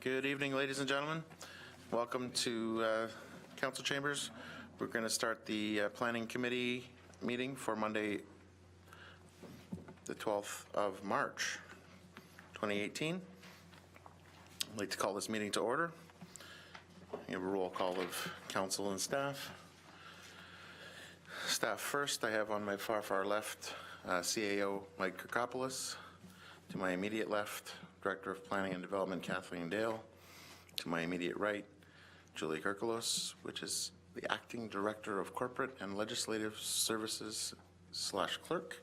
Good evening, ladies and gentlemen. Welcome to Council Chambers. We're going to start the Planning Committee meeting for Monday, the 12th of March, 2018. I'd like to call this meeting to order. We have a roll call of council and staff. Staff first, I have on my far left CAO Mike Kirkopoulos. To my immediate left, Director of Planning and Development Kathleen Dale. To my immediate right, Julie Kirkolos, which is the Acting Director of Corporate and Legislative Services / Clerk.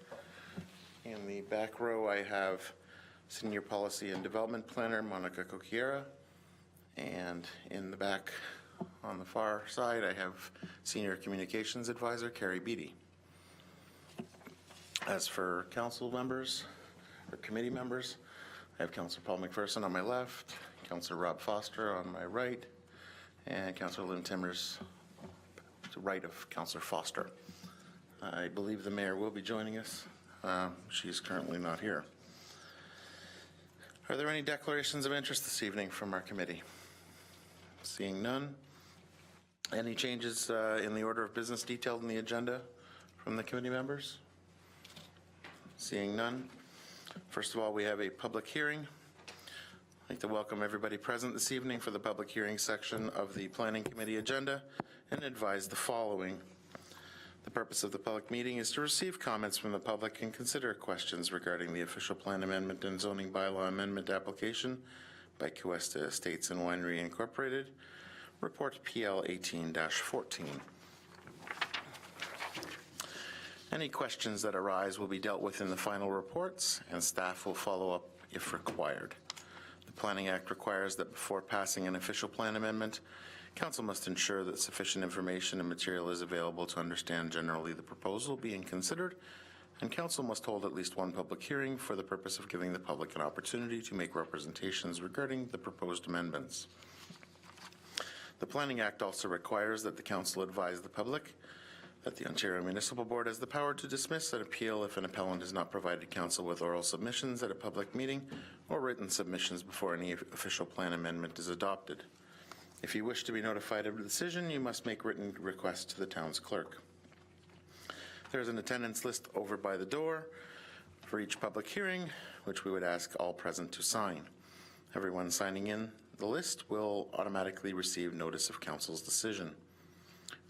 In the back row, I have Senior Policy and Development Planner Monica Coquiera. And in the back on the far side, I have Senior Communications Advisor Carrie Beattie. As for council members, or committee members, I have Councillor Paul McPherson on my left, Councillor Rob Foster on my right, and Councillor Lynn Timmers to the right of Councillor Foster. I believe the mayor will be joining us. She is currently not here. Are there any declarations of interest this evening from our committee? Seeing none. Any changes in the order of business detailed in the agenda from the committee members? Seeing none. First of all, we have a public hearing. I'd like to welcome everybody present this evening for the public hearing section of the Planning Committee agenda and advise the following. The purpose of the public meeting is to receive comments from the public and consider questions regarding the official plan amendment and zoning bylaw amendment application by Cuesta Estates and Winery Incorporated, report PL 18-14. Any questions that arise will be dealt with in the final reports, and staff will follow up if required. The Planning Act requires that before passing an official plan amendment, Council must ensure that sufficient information and material is available to understand generally the proposal being considered, and Council must hold at least one public hearing for the purpose of giving the public an opportunity to make representations regarding the proposed amendments. The Planning Act also requires that the Council advise the public that the Ontario Municipal Board has the power to dismiss an appeal if an appellant has not provided Council with oral submissions at a public meeting or written submissions before any official plan amendment is adopted. If you wish to be notified of the decision, you must make written request to the town's clerk. There is an attendance list over by the door for each public hearing, which we would ask all present to sign. Everyone signing in the list will automatically receive notice of Council's decision.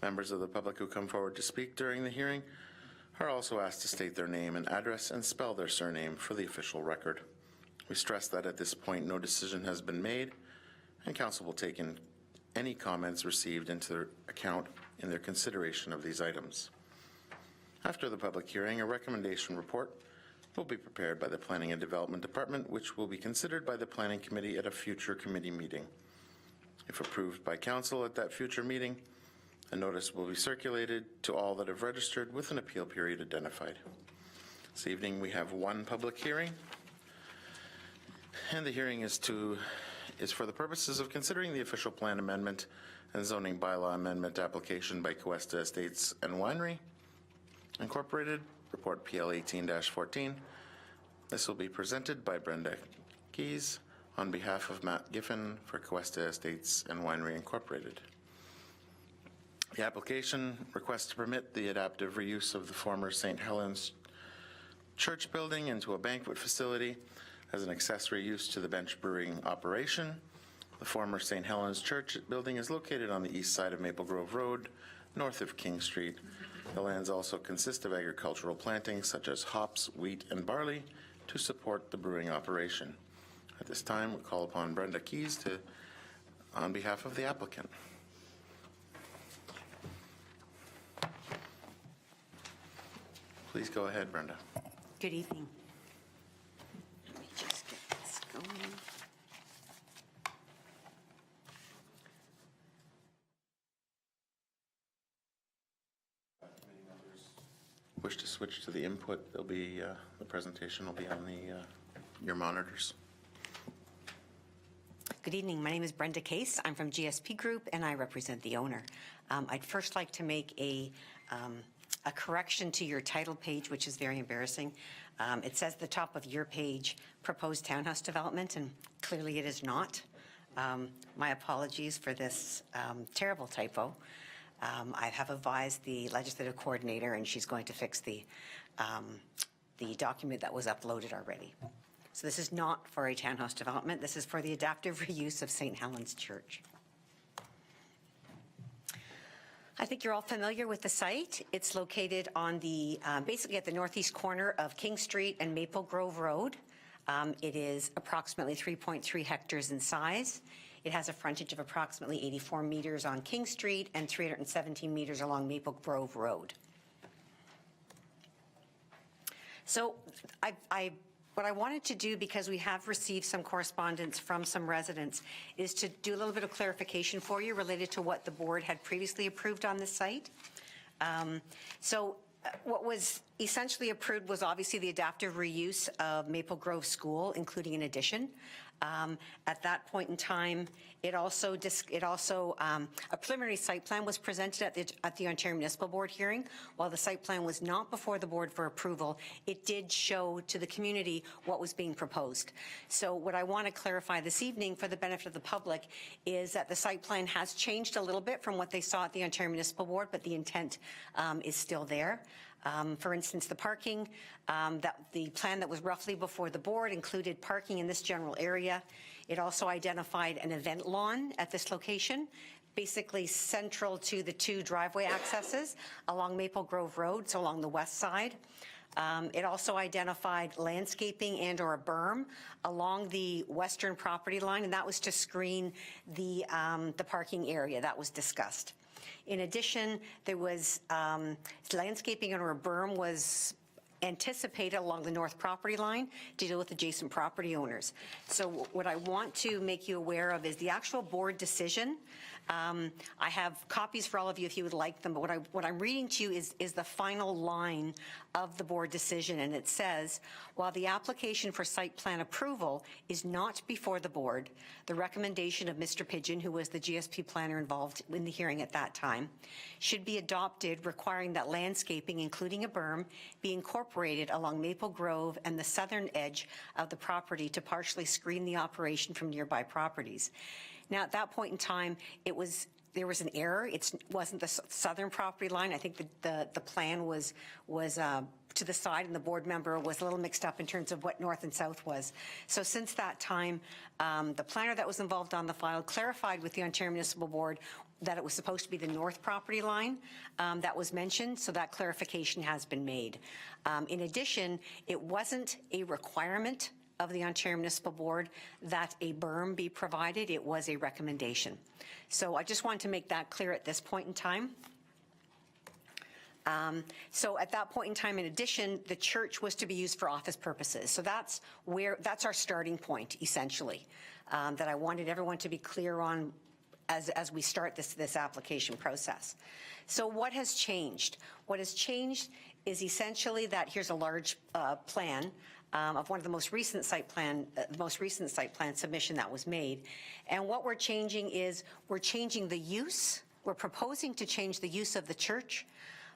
Members of the public who come forward to speak during the hearing are also asked to state their name and address and spell their surname for the official record. We stress that at this point no decision has been made, and Council will take in any comments received into their account in their consideration of these items. After the public hearing, a recommendation report will be prepared by the Planning and Development Department, which will be considered by the Planning Committee at a future committee meeting. If approved by Council at that future meeting, a notice will be circulated to all that have registered with an appeal period identified. This evening we have one public hearing, and the hearing is for the purposes of considering the official plan amendment and zoning bylaw amendment application by Cuesta Estates and Winery Incorporated, report PL 18-14. This will be presented by Brenda Keys on behalf of Matt Giffen for Cuesta Estates and Winery Incorporated. The application requests to permit the adaptive reuse of the former St. Helens Church building into a banquet facility as an accessory use to the bench brewing operation. The former St. Helens Church building is located on the east side of Maple Grove Road, north of King Street. The lands also consist of agricultural plantings such as hops, wheat, and barley to support the brewing operation. At this time, we call upon Brenda Keys on behalf of the applicant. Please go ahead, Brenda. Good evening. Let me just get this going. Wish to switch to the input, there'll be the presentation will be on your monitors. Good evening. My name is Brenda Case. I'm from GSP Group and I represent the owner. I'd first like to make a correction to your title page, which is very embarrassing. It says the top of your page, proposed townhouse development, and clearly it is not. My apologies for this terrible typo. I have advised the legislative coordinator, and she's going to fix the document that was uploaded already. So this is not for a townhouse development. This is for the adaptive reuse of St. Helens Church. I think you're all familiar with the site. It's located on the, basically at the northeast corner of King Street and Maple Grove Road. It is approximately 3.3 hectares in size. It has a frontage of approximately 84 meters on King Street and 317 meters along Maple Grove Road. So what I wanted to do, because we have received some correspondence from some residents, is to do a little bit of clarification for you related to what the board had previously approved on this site. What was essentially approved was obviously the adaptive reuse of Maple Grove School, including an addition. At that point in time, a preliminary site plan was presented at the Ontario Municipal Board hearing. While the site plan was not before the board for approval, it did show to the community what was being proposed. So what I want to clarify this evening for the benefit of the public is that the site plan has changed a little bit from what they saw at the Ontario Municipal Board, but the intent is still there. For instance, the parking, the plan that was roughly before the board included parking in this general area. It also identified an event lawn at this location, basically central to the two driveway accesses along Maple Grove Road, so along the west side. It also identified landscaping and or a berm along the western property line, and that was to screen the parking area that was discussed. In addition, there was landscaping or a berm was anticipated along the north property line to deal with adjacent property owners. So what I want to make you aware of is the actual board decision. I have copies for all of you if you would like them, but what I'm reading to you is the final line of the board decision, and it says, while the application for site plan approval is not before the board, the recommendation of Mr. Pidgeon, who was the GSP planner involved in the hearing at that time, should be adopted, requiring that landscaping, including a berm, be incorporated along Maple Grove and the southern edge of the property to partially screen the operation from nearby properties. Now, at that point in time, there was an error. It wasn't the southern property line. I think the plan was to the side, and the board member was a little mixed up in terms of what north and south was. So since that time, the planner that was involved on the file clarified with the Ontario Municipal Board that it was supposed to be the north property line that was mentioned, so that clarification has been made. In addition, it wasn't a requirement of the Ontario Municipal Board that a berm be provided. It was a recommendation. So I just wanted to make that clear at this point in time. So at that point in time, in addition, the church was to be used for office purposes. So that's our starting point, essentially, that I wanted everyone to be clear on as we start this application process. So what has changed? What has changed is essentially that here's a large plan of one of the most recent site plan submission that was made. And what we're changing is we're changing the use. We're proposing to change the use of the church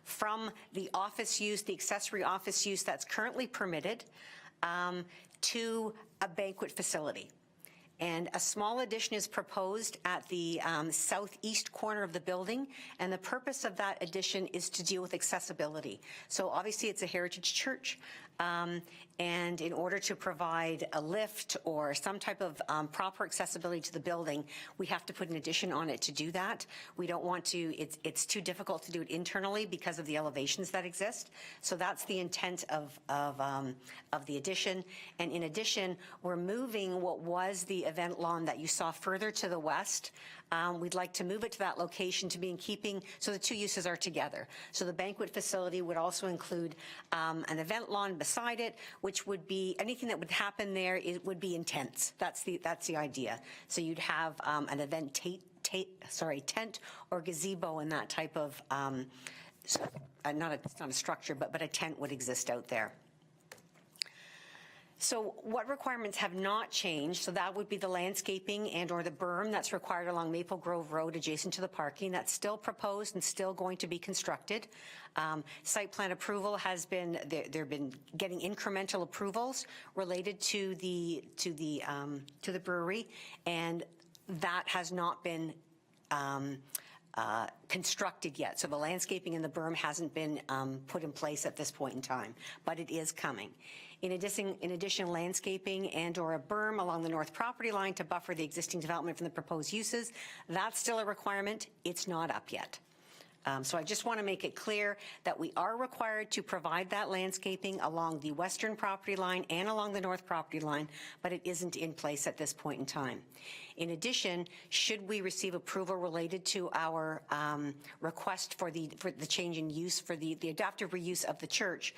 from the office use, the accessory office use that's currently permitted, to a banquet facility. And a small addition is proposed at the southeast corner of the building, and the purpose of that addition is to deal with accessibility. So obviously it's a heritage church, and in order to provide a lift or some type of proper accessibility to the building, we have to put an addition on it to do that. We don't want to, it's too difficult to do it internally because of the elevations that exist. So that's the intent of the addition. And in addition, we're moving what was the event lawn that you saw further to the west. We'd like to move it to that location to be in keeping, so the two uses are together. So the banquet facility would also include an event lawn beside it, which would be, anything that would happen there would be in tents. That's the idea. So you'd have an event tent or gazebo and that type of, it's not a structure, but a tent would exist out there. So what requirements have not changed? So that would be the landscaping and or the berm that's required along Maple Grove Road adjacent to the parking. That's still proposed and still going to be constructed. Site plan approval has been, they've been getting incremental approvals related to the brewery, and that has not been constructed yet. So the landscaping and the berm hasn't been put in place at this point in time, but it is coming. In addition, landscaping and/or a berm along the north property line to buffer the existing development from the proposed uses, that's still a requirement. It's not up yet. So I just want to make it clear that we are required to provide that landscaping along the western property line and along the north property line, but it isn't in place at this point in time. In addition, should we receive approval related to our request for the change in use for the adaptive reuse of the church,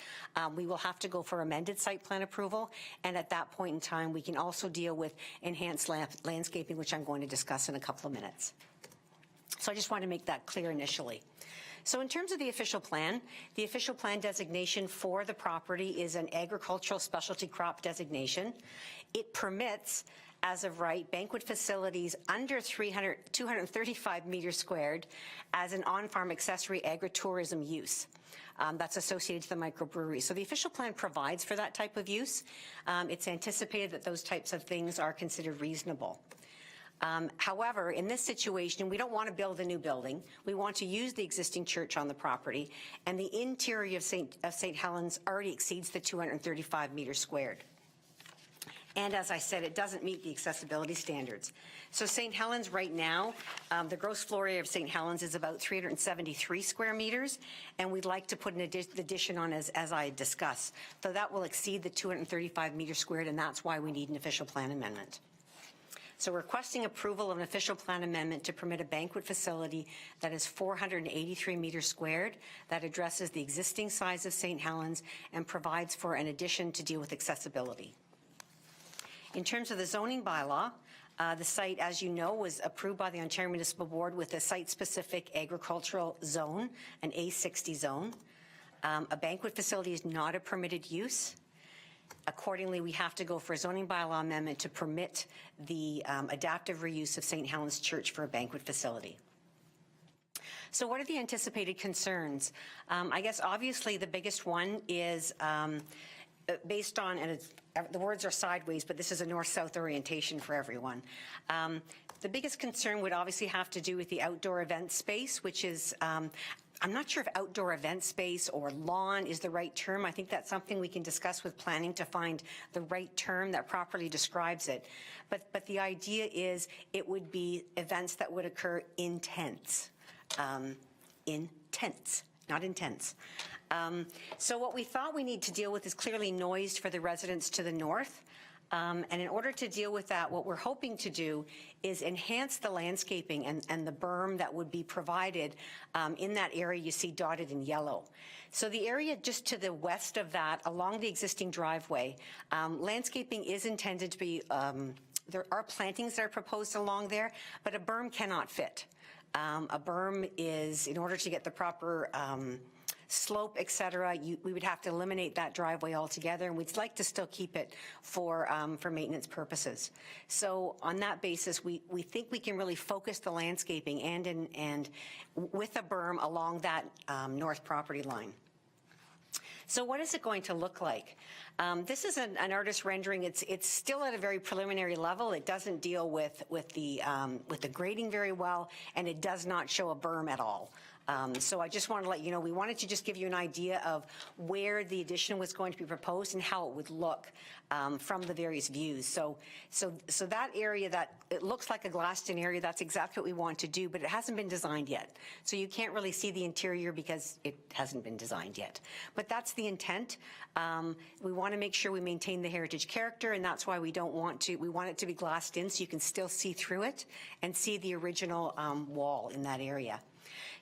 we will have to go for amended site plan approval, and at that point in time, we can also deal with enhanced landscaping, which I'm going to discuss in a couple of minutes. So I just want to make that clear initially. So in terms of the official plan designation for the property is an agricultural specialty crop designation. It permits, as of right, banquet facilities under 235 meters squared as an on-farm accessory agritourism use. That's associated to the microbrewery. So the official plan provides for that type of use. It's anticipated that those types of things are considered reasonable. However, in this situation, we don't want to build a new building. We want to use the existing church on the property, and the interior of St. Helens already exceeds the 235 meters squared. And as I said, it doesn't meet the accessibility standards. So St. Helens right now, the gross floor area of St. Helens is about 373 square meters, and we'd like to put an addition on as I discussed. So that will exceed the 235 meters squared, and that's why we need an official plan amendment. So requesting approval of an official plan amendment to permit a banquet facility that is 483 meters squared, that addresses the existing size of St. Helens and provides for an addition to deal with accessibility. In terms of the zoning bylaw, the site, as you know, was approved by the Ontario Municipal Board with a site-specific agricultural zone, an A60 zone. A banquet facility is not a permitted use. Accordingly, we have to go for a zoning bylaw amendment to permit the adaptive reuse of St. Helens Church for a banquet facility. So what are the anticipated concerns? I guess obviously the biggest one is based on, and the words are sideways, but this is a north-south orientation for everyone. The biggest concern would obviously have to do with the outdoor event space, which is, I'm not sure if outdoor event space or lawn is the right term. I think that's something we can discuss with planning to find the right term that properly describes it. But the idea is it would be events that would occur in tents. In tents, not intense. So what we thought we need to deal with is clearly noise for the residents to the north. And in order to deal with that, what we're hoping to do is enhance the landscaping and the berm that would be provided in that area you see dotted in yellow. So the area just to the west of that, along the existing driveway, landscaping is intended to be, there are plantings that are proposed along there, but a berm cannot fit. A berm is, in order to get the proper slope, et cetera, we would have to eliminate that driveway altogether, and we'd like to still keep it for maintenance purposes. So on that basis, we think we can really focus the landscaping and with a berm along that north property line. So what is it going to look like? This is an artist rendering. It's still at a very preliminary level. It doesn't deal with the grading very well, and it does not show a berm at all. So I just want to let you know, we wanted to just give you an idea of where the addition was going to be proposed and how it would look from the various views. So that area that it looks like a glassed-in area, that's exactly what we want to do, but it hasn't been designed yet. So you can't really see the interior because it hasn't been designed yet. But that's the intent. We want to make sure we maintain the heritage character, and that's why we don't want to, we want it to be glassed in so you can still see through it and see the original wall in that area.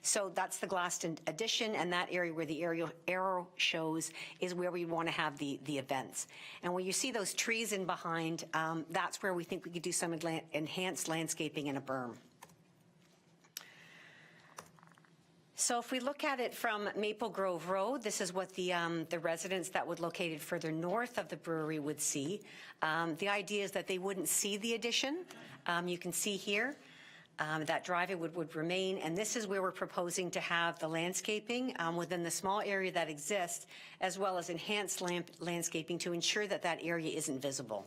So that's the glassed addition, and that area where the arrow shows is where we want to have the events. And when you see those trees in behind, that's where we think we could do some enhanced landscaping and a berm. So if we look at it from Maple Grove Road, this is what the residents that would located further north of the brewery would see. The idea is that they wouldn't see the addition. You can see here. That driveway would remain, and this is where we're proposing to have the landscaping within the small area that exists, as well as enhanced landscaping to ensure that that area isn't visible.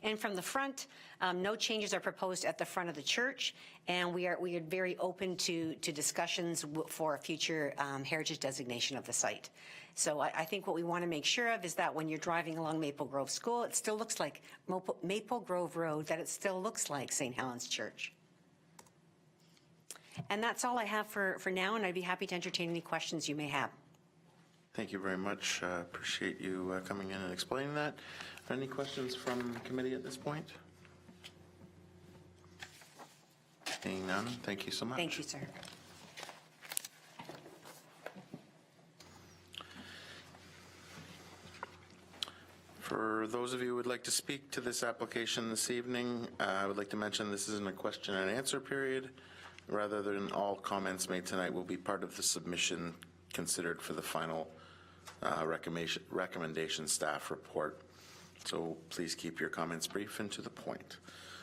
And from the front, no changes are proposed at the front of the church, and we are very open to discussions for a future heritage designation of the site. So I think what we want to make sure of is that when you're driving along Maple Grove School, it still looks like Maple Grove Road, that it still looks like St. Helens Church. And that's all I have for now, and I'd be happy to entertain any questions you may have. Thank you very much. Appreciate you coming in and explaining that. Any questions from the committee at this point? Seeing none, thank you so much. Thank you, sir. For those of you who would like to speak to this application this evening, I would like to mention this isn't a question and answer period. Rather than all comments made tonight will be part of the submission considered for the final recommendation staff report. So please keep your comments brief and to the point.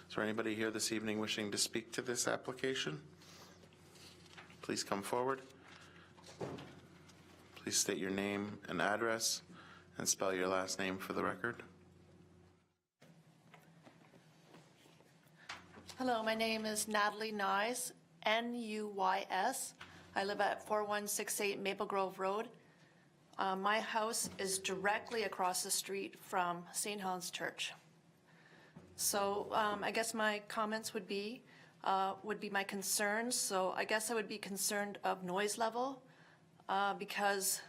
Is there anybody here this evening wishing to speak to this application? Please come forward. Please state your name and address and spell your last name for the record. Hello, my name is Natalie Nuys, N-U-Y-S. I live at 4168 Maple Grove Road. My house is directly across the street from St. Helens Church. So I guess my comments would be my concerns. So I guess I would be concerned of noise level because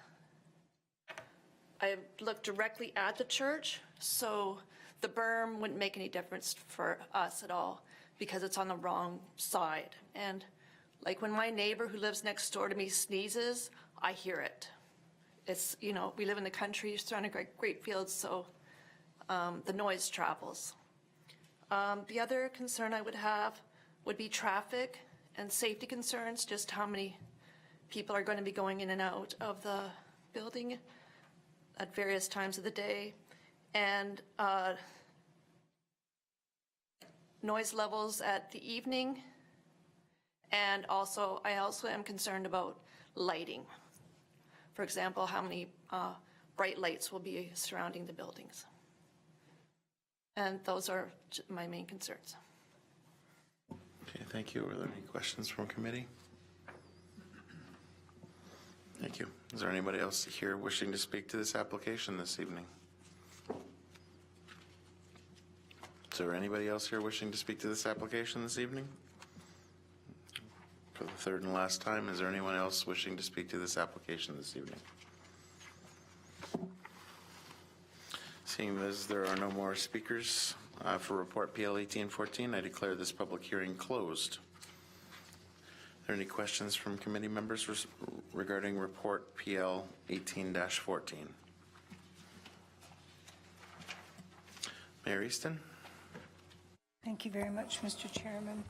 I look directly at the church, so the berm wouldn't make any difference for us at all because it's on the wrong side. And like when my neighbor who lives next door to me sneezes, I hear it. It's, you know, we live in the country surrounded by great fields, so the noise travels. The other concern I would have would be traffic and safety concerns, just how many people are going to be going in and out of the building at various times of the day, and noise levels at the evening, and also I also am concerned about lighting. For example, how many bright lights will be surrounding the buildings. And those are my main concerns. Okay, thank you. Are there any questions from committee? Thank you. Is there anybody else here wishing to speak to this application this evening? Is there anybody else here wishing to speak to this application this evening? For the third and last time, is there anyone else wishing to speak to this application this evening? Seeing as there are no more speakers for report PL 1814, I declare this public hearing closed. Are there any questions from committee members regarding report PL 18-14? Mayor Easton? Thank you very much, Mr. Chairman.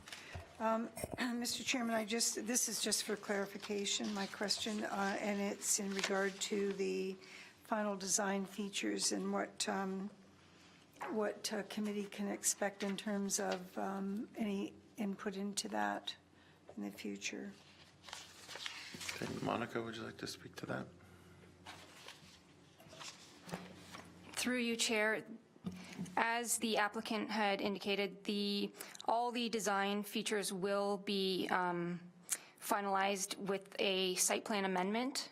Mr. Chairman, this is just for clarification, my question, and it's in regard to the final design features and what committee can expect in terms of any input into that in the future. Okay, Monica, would you like to speak to that? Through you, Chair. As the applicant had indicated, all the design features will be finalized with a site plan amendment.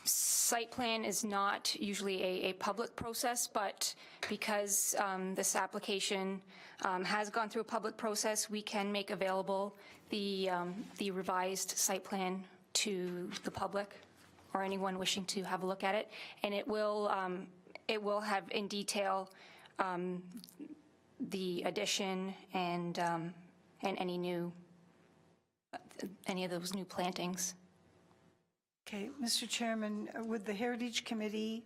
Site plan is not usually a public process, but because this application has gone through a public process, we can make available the revised site plan to the public or anyone wishing to have a look at it, and it will have in detail the addition and any of those new plantings. Okay, Mr. Chairman, would the Heritage Committee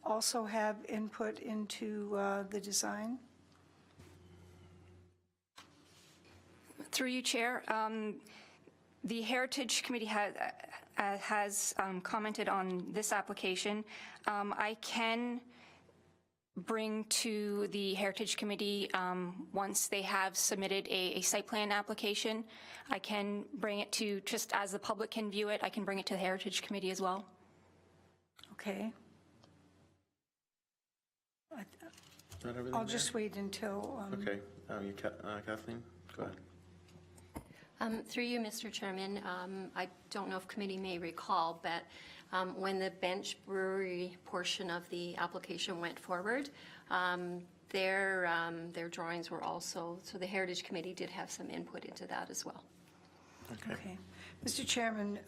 also have input into the design? Through you, Chair, the Heritage Committee has commented on this application. I can bring to the Heritage Committee, once they have submitted a site plan application, I can bring it to, just as the public can view it, I can bring it to the Heritage Committee as well. Okay. Not everything I'll there? just wait until, Okay. Kathleen, go ahead. Through you, Mr. Chairman, I don't know if committee may recall, but when the Bench Brewery portion of the application went forward, their drawings were also, so the Heritage Committee did have some input into that as well. okay. Mr. Chairman,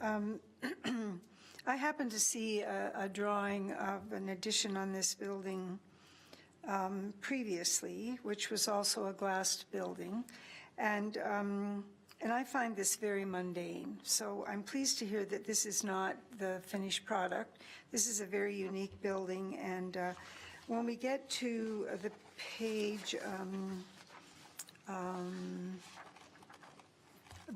I happened to see a drawing of an addition on this building previously, which was also a glassed building, and I find this very mundane. So I'm pleased to hear that this is not the finished product. This is a very unique building, and when we get to the page,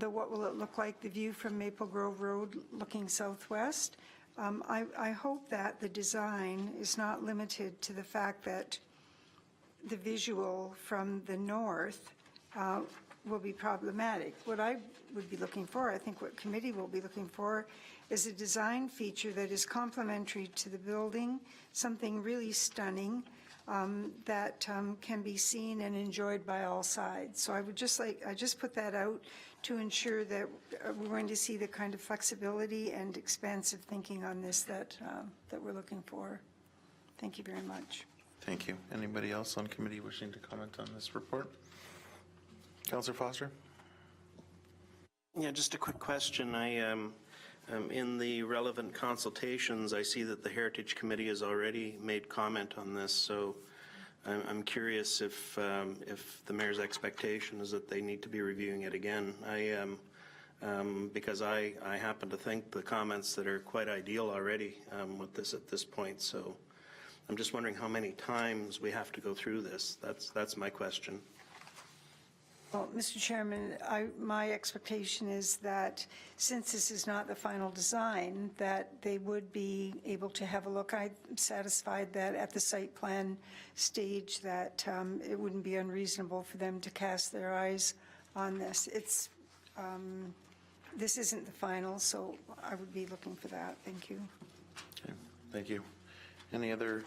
what will it look like, the view from Maple Grove Road looking southwest, I hope that the design is not limited to the fact that the visual from the north will be problematic. What I would be looking for, I think what committee will be looking for, is a design feature that is complementary to the building, something really stunning that can be seen and enjoyed by all sides. So I just put that out to ensure that we're going to see the kind of flexibility and expansive thinking on this that we're looking for. Thank you very much. Thank you. Anybody else on committee wishing to comment on this report? Councillor Foster? Yeah, just a quick question. In the relevant consultations, I see that the Heritage Committee has already made comment on this, so I'm curious if the mayor's expectation is that they need to be reviewing it again. Because I happen to think the comments that are quite ideal already with this at this point, so I'm just wondering how many times we have to go through this. That's my question. Well, Mr. Chairman, my expectation is that since this is not the final design, that they would be able to have a look. I'm satisfied that at the site plan stage that it wouldn't be unreasonable for them to cast their eyes on this. This isn't the final, so I would be looking for that. Thank you. Okay, thank you. Any other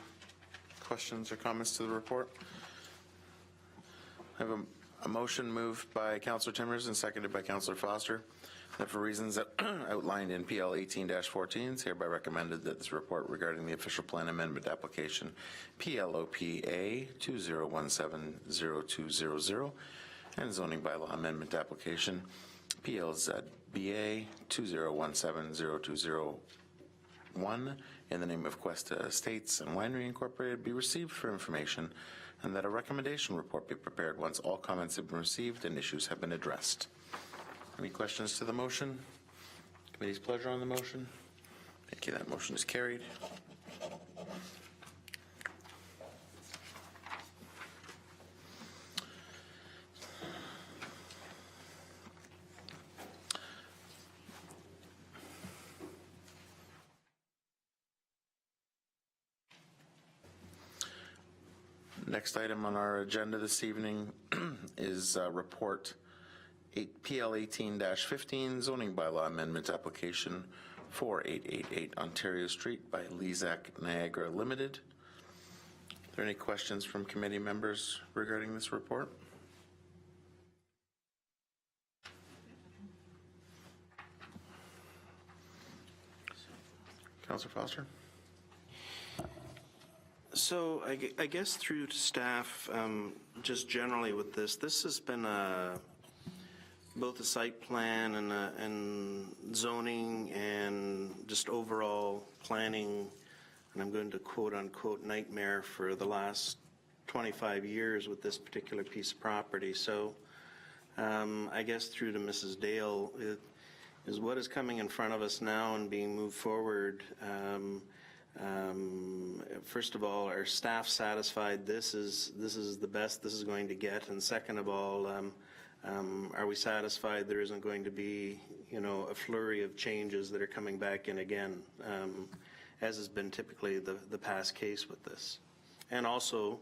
questions or comments to the report? I have a motion moved by Councillor Timmers and seconded by Councillor Foster that for reasons outlined in PL 18-14, it's hereby recommended that this report regarding the official plan amendment application PLOPA 20170200 and zoning bylaw amendment application PLZBA 20170201 in the name of Cuesta Estates and Winery Incorporated be received for information, and that a recommendation report be prepared once all comments have been received and issues have been addressed. Any questions to the motion? Committee's pleasure on the motion? Thank you. That motion is carried. Next item on our agenda this evening is report PL 18-15 zoning bylaw amendment application 4888 Ontario Street by Lezac Niagara Limited. Are there any questions from committee members regarding this report? Councillor Foster? So I guess through to staff, just generally with this has been both a site plan and zoning and just overall planning, and I'm going to quote unquote nightmare for the last 25 years with this particular piece of property. So I guess through to Mrs. Dale, is what is coming in front of us now and being moved forward. First of all, are staff satisfied this is the best this is going to get? And second of all, are we satisfied there isn't going to be, a flurry of changes that are coming back in again, as has been typically the past case with this? And also,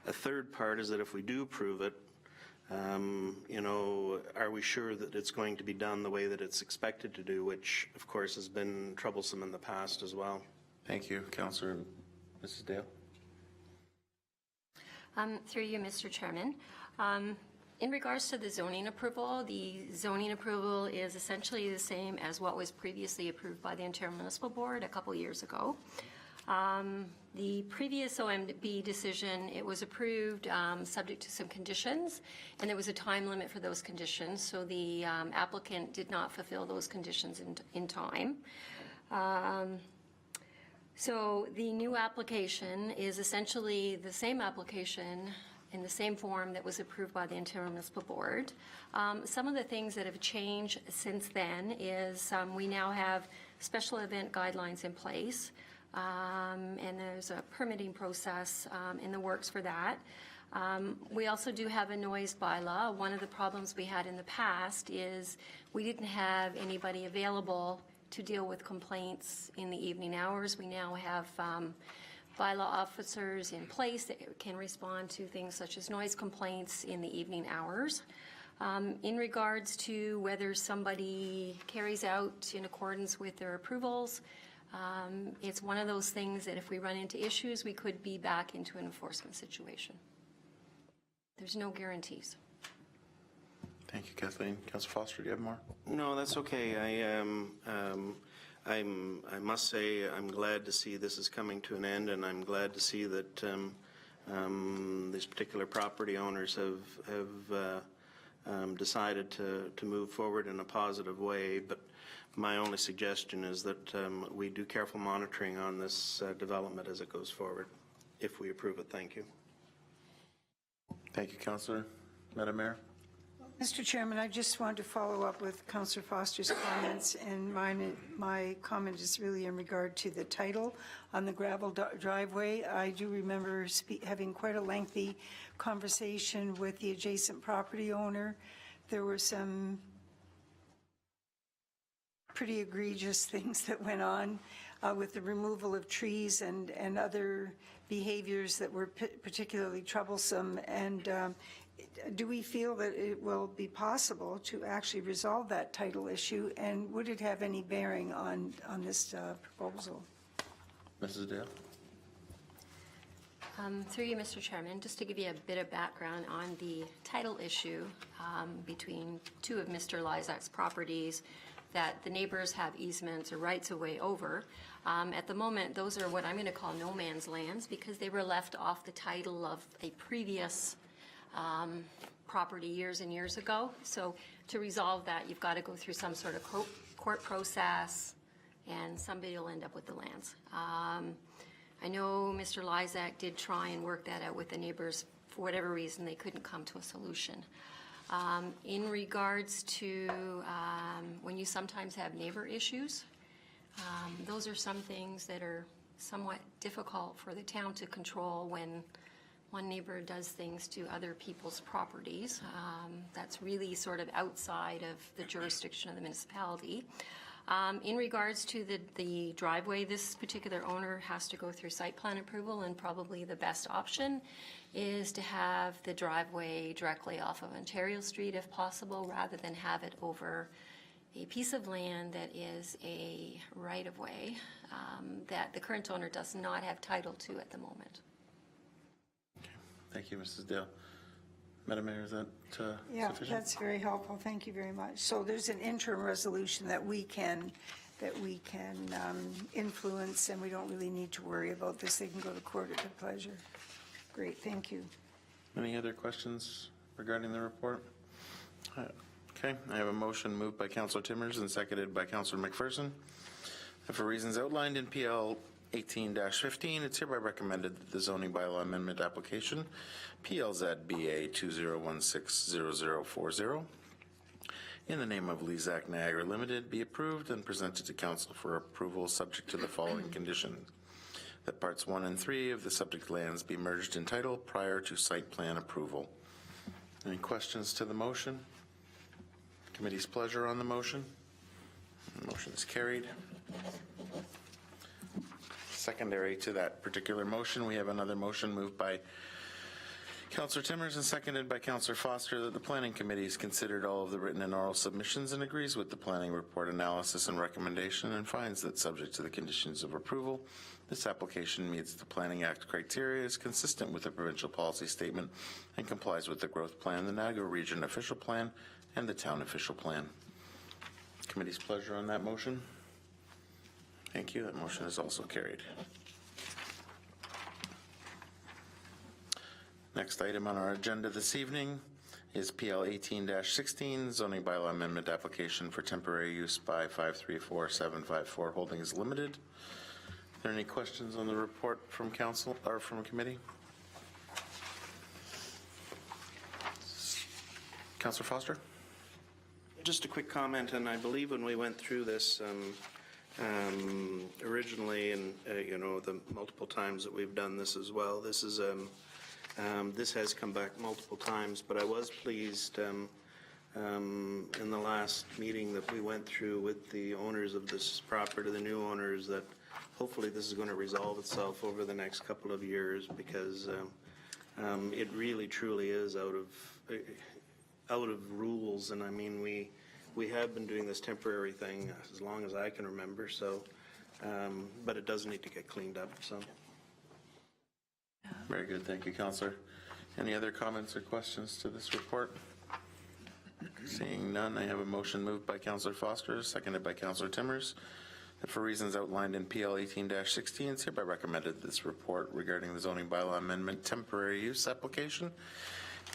a third part is that if we do approve it, are we sure that it's going to be done the way that it's expected to do, which of course has been troublesome in the past as well? Thank you, Councillor. Mrs. Dale? Through you, Mr. Chairman. In regards to the zoning approval is essentially the same as what was previously approved by the Ontario Municipal Board a couple years ago. The previous OMB decision, it was approved subject to some conditions, and there was a time limit for those conditions, so the applicant did not fulfill those conditions in time. So the new application is essentially the same application in the same form that was approved by the Ontario Municipal Board. Some of the things that have changed since then is we now have special event guidelines in place, and there's a permitting process in the works for that. We also do have a noise bylaw. One of the problems we had in the past is we didn't have anybody available to deal with complaints in the evening hours. We now have bylaw officers in place that can respond to things such as noise complaints in the evening hours. In regards to whether somebody carries out in accordance with their approvals, it's one of those things that if we run into issues, we could be back into an enforcement situation. There's no guarantees. Thank you, Kathleen. Councillor Foster, do you have more? No, that's okay. I must say I'm glad to see this is coming to an end, and I'm glad to see that these particular property owners have decided to move forward in a positive way. But my only suggestion is that we do careful monitoring on this development as it goes forward, if we approve it. Thank you. Thank you, Councillor. Madam Mayor? Mr. Chairman, I just wanted to follow up with Councillor Foster's comments, and my comment is really in regard to the title on the gravel driveway. I do remember having quite a lengthy conversation with the adjacent property owner. There were some pretty egregious things that went on with the removal of trees and other behaviors that were particularly troublesome. And do we feel that it will be possible to actually resolve that title issue, and would it have any bearing on this proposal? Mrs. Dale? Through you, Mr. Chairman, just to give you a bit of background on the title issue between two of Mr. Lyzak's properties that the neighbors have easements or rights of way over. At the moment, those are what I'm going to call no man's lands because they were left off the title of a previous property years and years ago. So to resolve that, you've got to go through some sort of court process, and somebody will end up with the lands. I know Mr. Lyzak did try and work that out with the neighbors. For whatever reason, they couldn't come to a solution. In regards to when you sometimes have neighbor issues, those are some things that are somewhat difficult for the town to control when one neighbor does things to other people's properties. That's really sort of outside of the jurisdiction of the municipality. In regards to the driveway, this particular owner has to go through site plan approval, and probably the best option is to have the driveway directly off of Ontario Street if possible, rather than have it over a piece of land that is a right-of-way that the current owner does not have title to at the moment. Thank you, Mrs. Dale. Madam Mayor, is that Yeah, sufficient? that's very helpful. Thank you very much. So there's an interim resolution that we can influence, and we don't really need to worry about this. They can go to court at their pleasure. Great, thank you. Any other questions regarding the report? Okay, I have a motion moved by Councillor Timmers and seconded by Councillor McPherson. And for reasons outlined in PL 18-15, it's hereby recommended that the zoning bylaw amendment application, PLZBA 20160040, in the name of Lyzak Niagara Limited, be approved and presented to Council for approval subject to the following conditions. That parts 1 and 3 of the subject lands be merged in title prior to site plan approval. Any questions to the motion? Committee's pleasure on the motion? The motion is carried. Secondary to that particular motion, we have another motion moved by Councillor Timmers and seconded by Councillor Foster that the Planning Committee has considered all of the written and oral submissions and agrees with the planning report analysis and recommendation and finds that subject to the conditions of approval, this application meets the Planning Act criteria, is consistent with the provincial policy statement, and complies with the growth plan, the Niagara Region official plan, and the town official plan. Committee's pleasure on that motion. Thank you. That motion is also carried. Next item on our agenda this evening is PL 18-16, zoning bylaw amendment application for temporary use by 534754 Holdings Limited. Are there any questions on the report from council or from committee? Councillor Foster? Just a quick comment, and I believe when we went through this originally, and you know, the multiple times that we've done this as well, this is this has come back multiple times, but I was pleased in the last meeting that we went through with the owners of this property, the new owners, that hopefully this is going to resolve itself over the next couple of years, because it really truly is out of rules. And I mean, we have been doing this temporary thing as long as I can remember, so but it does need to get cleaned up. So Very good. Thank you, Councillor. Any other comments or questions to this report? Seeing none, I have a motion moved by Councillor Foster, seconded by Councillor Timmers, that for reasons outlined in PL 18-16, it's hereby recommended this report regarding the zoning bylaw amendment temporary use application,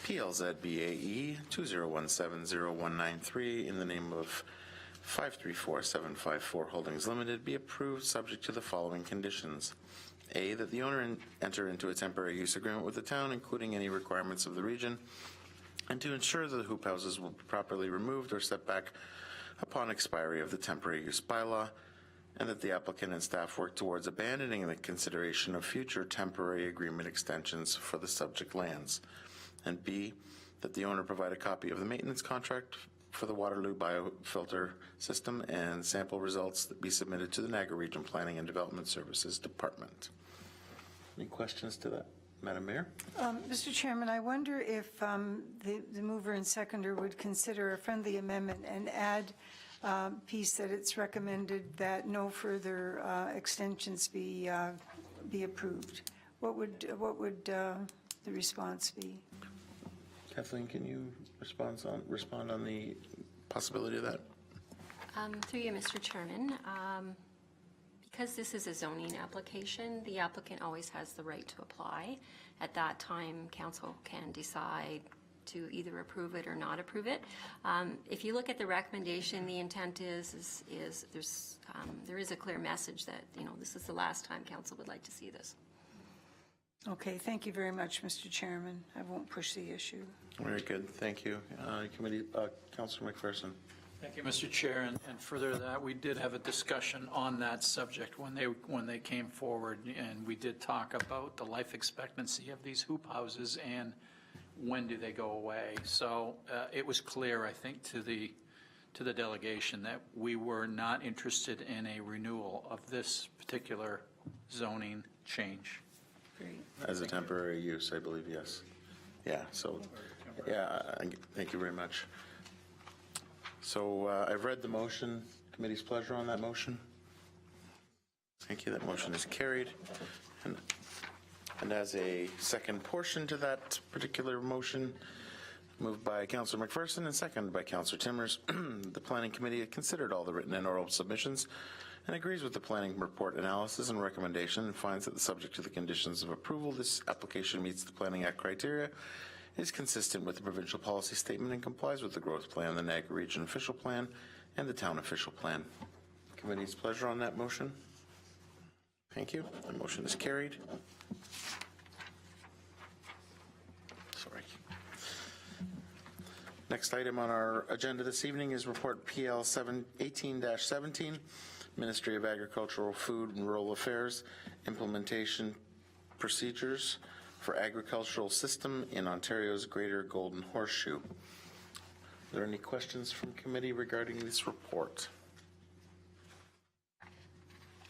PLZBAE 20170193, in the name of 534754 Holdings Limited, be approved subject to the following conditions. A, that the owner enter into a temporary use agreement with the town, including any requirements of the region, and to ensure that the hoop houses will be properly removed or set back upon expiry of the temporary use bylaw, and that the applicant and staff work towards abandoning the consideration of future temporary agreement extensions for the subject lands. And B, that the owner provide a copy of the maintenance contract for the Waterloo biofilter system and sample results that be submitted to the Niagara Region Planning and Development Services Department. Any questions to that, Madam Mayor? Mr. Chairman, I wonder if the mover and seconder would consider a friendly amendment and add piece that it's recommended that no further extensions be approved. What would the response be? Kathleen, can you respond on the possibility of that? Through you, Mr. Chairman, because this is a zoning application, the applicant always has the right to apply. At that time, council can decide to either approve it or not approve it. If you look at the recommendation, the intent is there is a clear message that, you know, this is the last time council would like to see this. Okay, thank you very much, Mr. Chairman. I won't push the issue. Very good, thank you. Committee, Councillor McPherson. Thank you, Mr. Chair, and further to that, we did have a discussion on that subject when they came forward, and we did talk about the life expectancy of these hoop houses and when do they go away. So it was clear, I think, to the delegation that we were not interested in a renewal of this particular zoning change. Great. As a temporary use, I believe, yes. Yeah, so, yeah, thank you very much. So I've read the motion. Committee's pleasure on that motion. Thank you. That motion is carried. And as a second portion to that particular motion, moved by Councillor McPherson and seconded by Councillor Timmers, the Planning Committee had considered all the written and oral submissions and agrees with the planning report analysis and recommendation, and finds that the subject to the conditions of approval, this application meets the Planning Act criteria, is consistent with the provincial policy statement, and complies with the growth plan, the Niagara Region official plan, and the town official plan. Committee's pleasure on that motion. Thank you. The motion is carried. Sorry. Next item on our agenda this evening is report PL 18-17, Ministry of Agricultural, Food and Rural Affairs, implementation procedures for agricultural system in Ontario's Greater Golden Horseshoe. Are there any questions from committee regarding this report?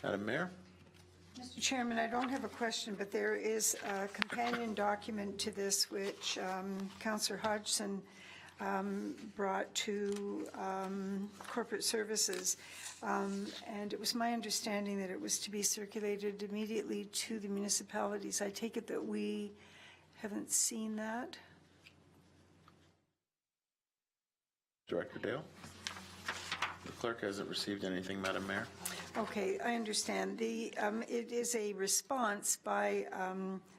Madam Mayor? Mr. Chairman, I don't have a question, but there is a companion document to this which Councillor Hodgson brought to Corporate Services. And it was my understanding that it was to be circulated immediately to the municipalities. I take it that we haven't seen that? Director Dale? The clerk hasn't received anything, Madam Mayor. Okay, I understand. It is a response by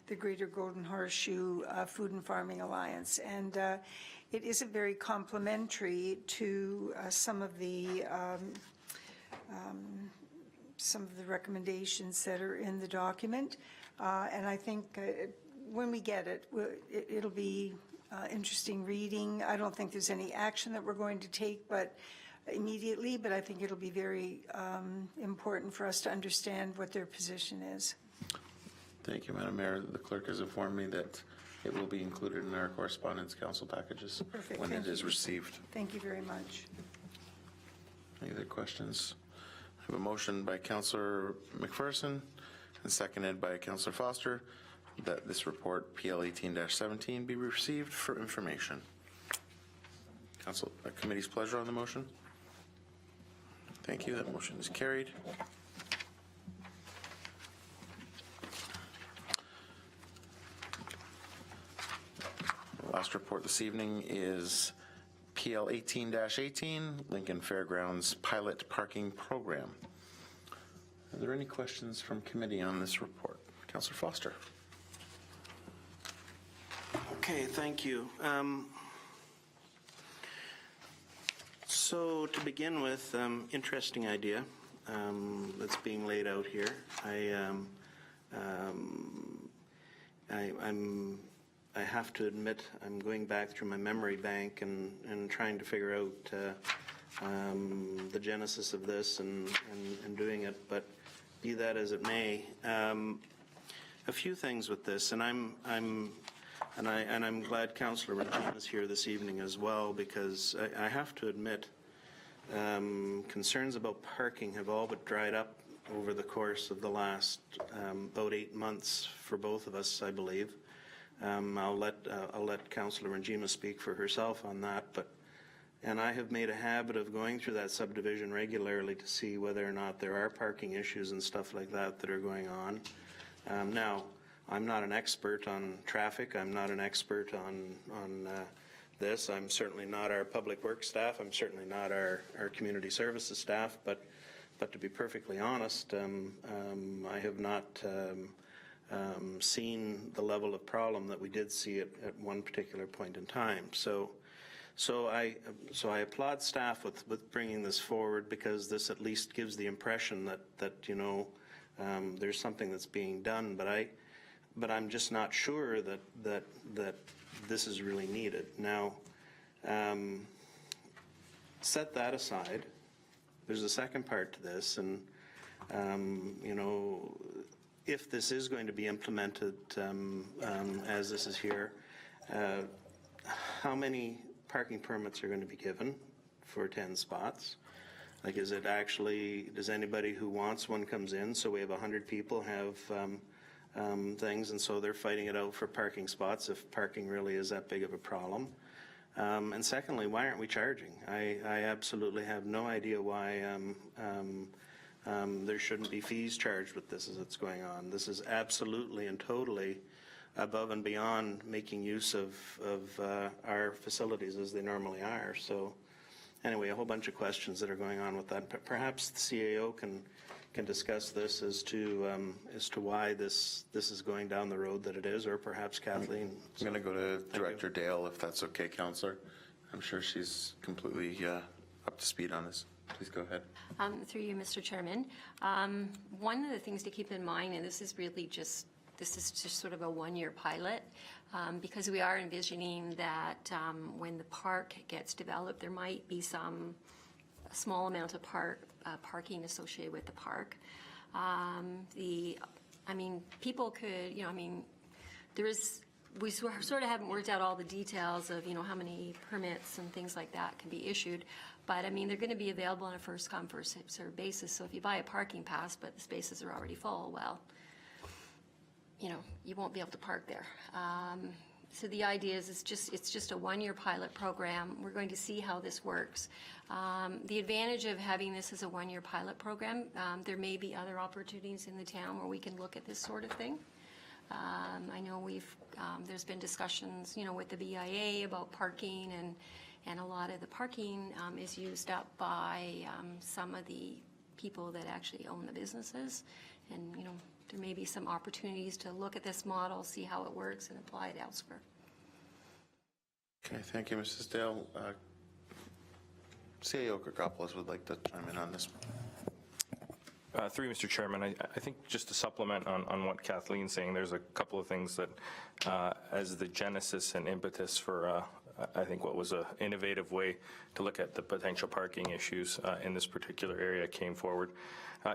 the Greater Golden Horseshoe Food and Farming Alliance, and it isn't very complimentary to some of the recommendations that are in the document. And I think when we get it, it'll be interesting reading. I don't think there's any action that we're going to take, but immediately, but I think it'll be very important for us to understand what their position is. Thank you, Madam Mayor. The clerk has informed me that it will be included in our correspondence council packages Perfect. when Thank it is you. received. Thank you very much. Any other questions? I have a motion by Councillor McPherson and seconded by Councillor Foster that this report, PL 18-17, be received for information. Council committee's pleasure on the motion? Thank you. That motion is carried. The last report this evening is PL 18-18, Lincoln Fairgrounds Pilot Parking Program. Are there any questions from committee on this report? Councillor Foster. Okay, thank you. So to begin with, interesting idea that's being laid out here. I have to admit, I'm going back through my memory bank and trying to figure out the genesis of this and doing it. But be that as it may, a few things with this, and I'm glad Councillor Regina is here this evening as well, because I have to admit, concerns about parking have all but dried up over the course of the last about 8 months for both of us, I believe. I'll let Councillor Regina speak for herself on that, and I have made a habit of going through that subdivision regularly to see whether or not there are parking issues and stuff like that that are going on. Now, I'm not an expert on traffic. I'm not an expert on this. I'm certainly not our public works staff. I'm certainly not our community services staff. But to be perfectly honest, I have not seen the level of problem that we did see at one particular point in time. So I applaud staff with bringing this forward, because this at least gives the impression that you know, there's something that's being done. But I'm just not sure that this is really needed. Now, set that aside. There's a second part to this, and you know, if this is going to be implemented as this is here, how many parking permits are going to be given for 10 spots? Like, is it actually, does anybody who wants one comes in, so we have 100 people have things, and so they're fighting it out for parking spots if parking really is that big of a problem? And secondly, why aren't we charging? I absolutely have no idea why there shouldn't be fees charged with this as it's going on. This is absolutely and totally above and beyond making use of our facilities as they normally are. So anyway, a whole bunch of questions that are going on with that. Perhaps the CAO can discuss this as to why this is going down the road that it is, or perhaps Kathleen. I'm going to go to Director Dale, if that's okay, Councillor. I'm sure she's completely up to speed on this. Please go ahead. Through you, Mr. Chairman. One of the things to keep in mind, and this is just sort of a one-year pilot, because we are envisioning that when the park gets developed, there might be a small amount of parking associated with the park. I mean, people could, you know, I mean, there is we sort of haven't worked out all the details of, how many permits and things like that can be issued. But, I mean, they're going to be available on a first-come, first-served basis. So if you buy a parking pass, but the spaces are already full, well, you won't be able to park there. So the idea is it's just a one-year pilot program. We're going to see how this works. The advantage of having this as a one-year pilot program, there may be other opportunities in the town where we can look at this sort of thing. I know there's been discussions, with the BIA about parking, and a lot of the parking is used up by some of the people that actually own the businesses. And, there may be some opportunities to look at this model, see how it works, and apply it elsewhere. Okay, thank you, Mrs. Dale. CAO Kirkopoulos would like to chime in on this. Through Mr. Chairman, I think just to supplement on what Kathleen's saying, there's a couple of things that as the genesis and impetus for I think what was an innovative way to look at the potential parking issues in this particular area came forward.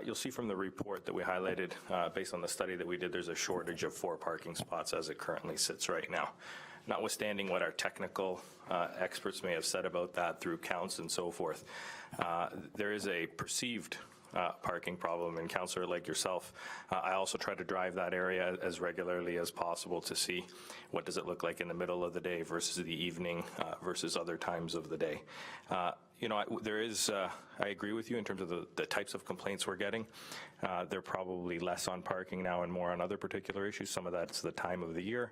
You'll see from the report that we highlighted, based on the study that we did, there's a shortage of 4 parking spots as it currently sits right now. Notwithstanding what our technical experts may have said about that through counts and so forth, there is a perceived parking problem, and Councillor, like yourself, I also try to drive that area as regularly as possible to see what does it look like in the middle of the day versus the evening versus other times of the day. There is, I agree with you in terms of the types of complaints we're getting. They're probably less on parking now and more on other particular issues. Some of that's the time of the year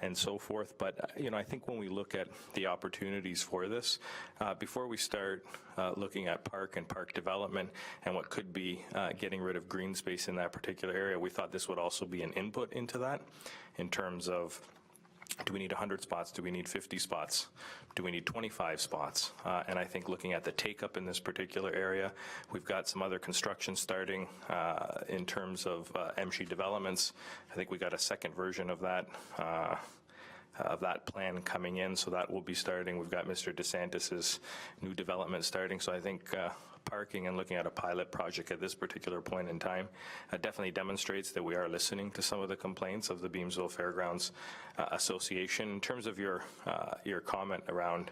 and so forth. But, I think when we look at the opportunities for this, before we start looking at park and park development and what could be getting rid of green space in that particular area, we thought this would also be an input into that in terms of, do we need 100 spots? Do we need 50 spots? Do we need 25 spots? And I think looking at the take-up in this particular area, we've got some other construction starting in terms of MSHE developments. I think we got a second version of that plan coming in, so that will be starting. We've got Mr. DeSantis's new development starting, so I think parking and looking at a pilot project at this particular point in time definitely demonstrates that we are listening to some of the complaints of the Beamsville Fairgrounds Association. In terms of your comment around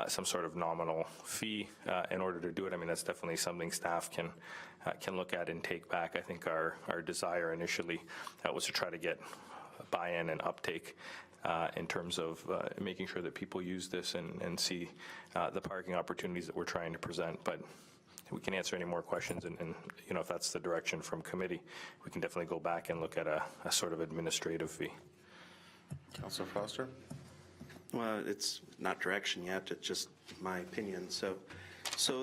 some sort of nominal fee in order to do it, I mean, that's definitely something staff can look at and take back. I think our desire initially was to try to get buy-in and uptake in terms of making sure that people use this and see the parking opportunities that we're trying to present. But we can answer any more questions, and if that's the direction from committee, we can definitely go back and look at a sort of administrative fee. Councillor Foster? Well, it's not direction yet, it's just my opinion. So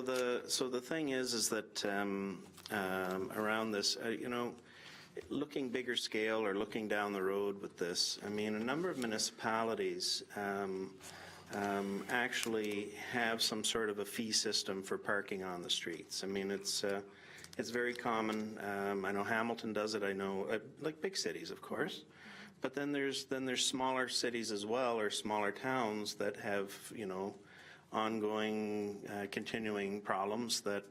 the thing is that around this, looking bigger scale or looking down the road with this, I mean, a number of municipalities actually have some sort of a fee system for parking on the streets. I mean, it's very common. I know Hamilton does it. I know, like big cities, of course. But then there's smaller cities as well, or smaller towns that have, ongoing, continuing problems that,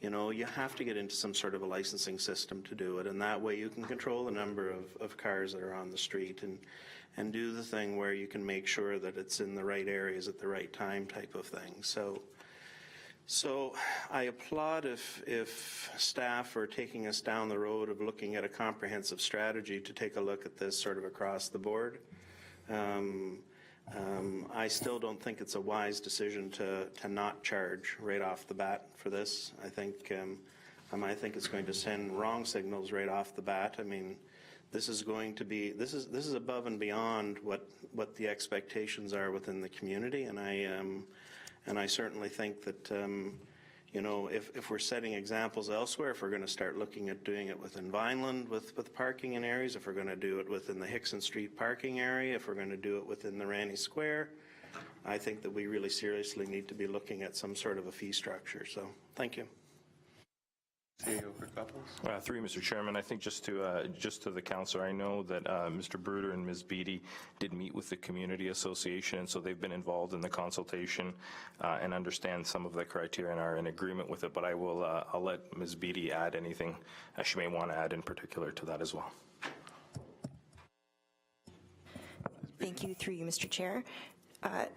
you have to get into some sort of a licensing system to do it, and that way you can control the number of cars that are on the street and do the thing where you can make sure that it's in the right areas at the right time type of thing. So I applaud if staff are taking us down the road of looking at a comprehensive strategy to take a look at this sort of across the board. I still don't think it's a wise decision to not charge right off the bat for this. I think it's going to send wrong signals right off the bat. I mean, this is going to be, this is above and beyond what the expectations are within the community, and I certainly think that if we're setting examples elsewhere, if we're going to start looking at doing it within Vineland with parking in areas, if we're going to do it within the Hickson Street parking area, if we're going to do it within the Ranny Square, I think that we really seriously need to be looking at some sort of a fee structure. So, thank you. Through you, Mr. Chairman, I think just to the councillor, I know that Mr. Bruder and Ms. Beattie did meet with the Community Association, and so they've been involved in the consultation and understand some of the criteria and are in agreement with it. But I'll let Ms. Beattie add anything she may want to add in particular to that as well. Thank you, through you, Mr. Chair.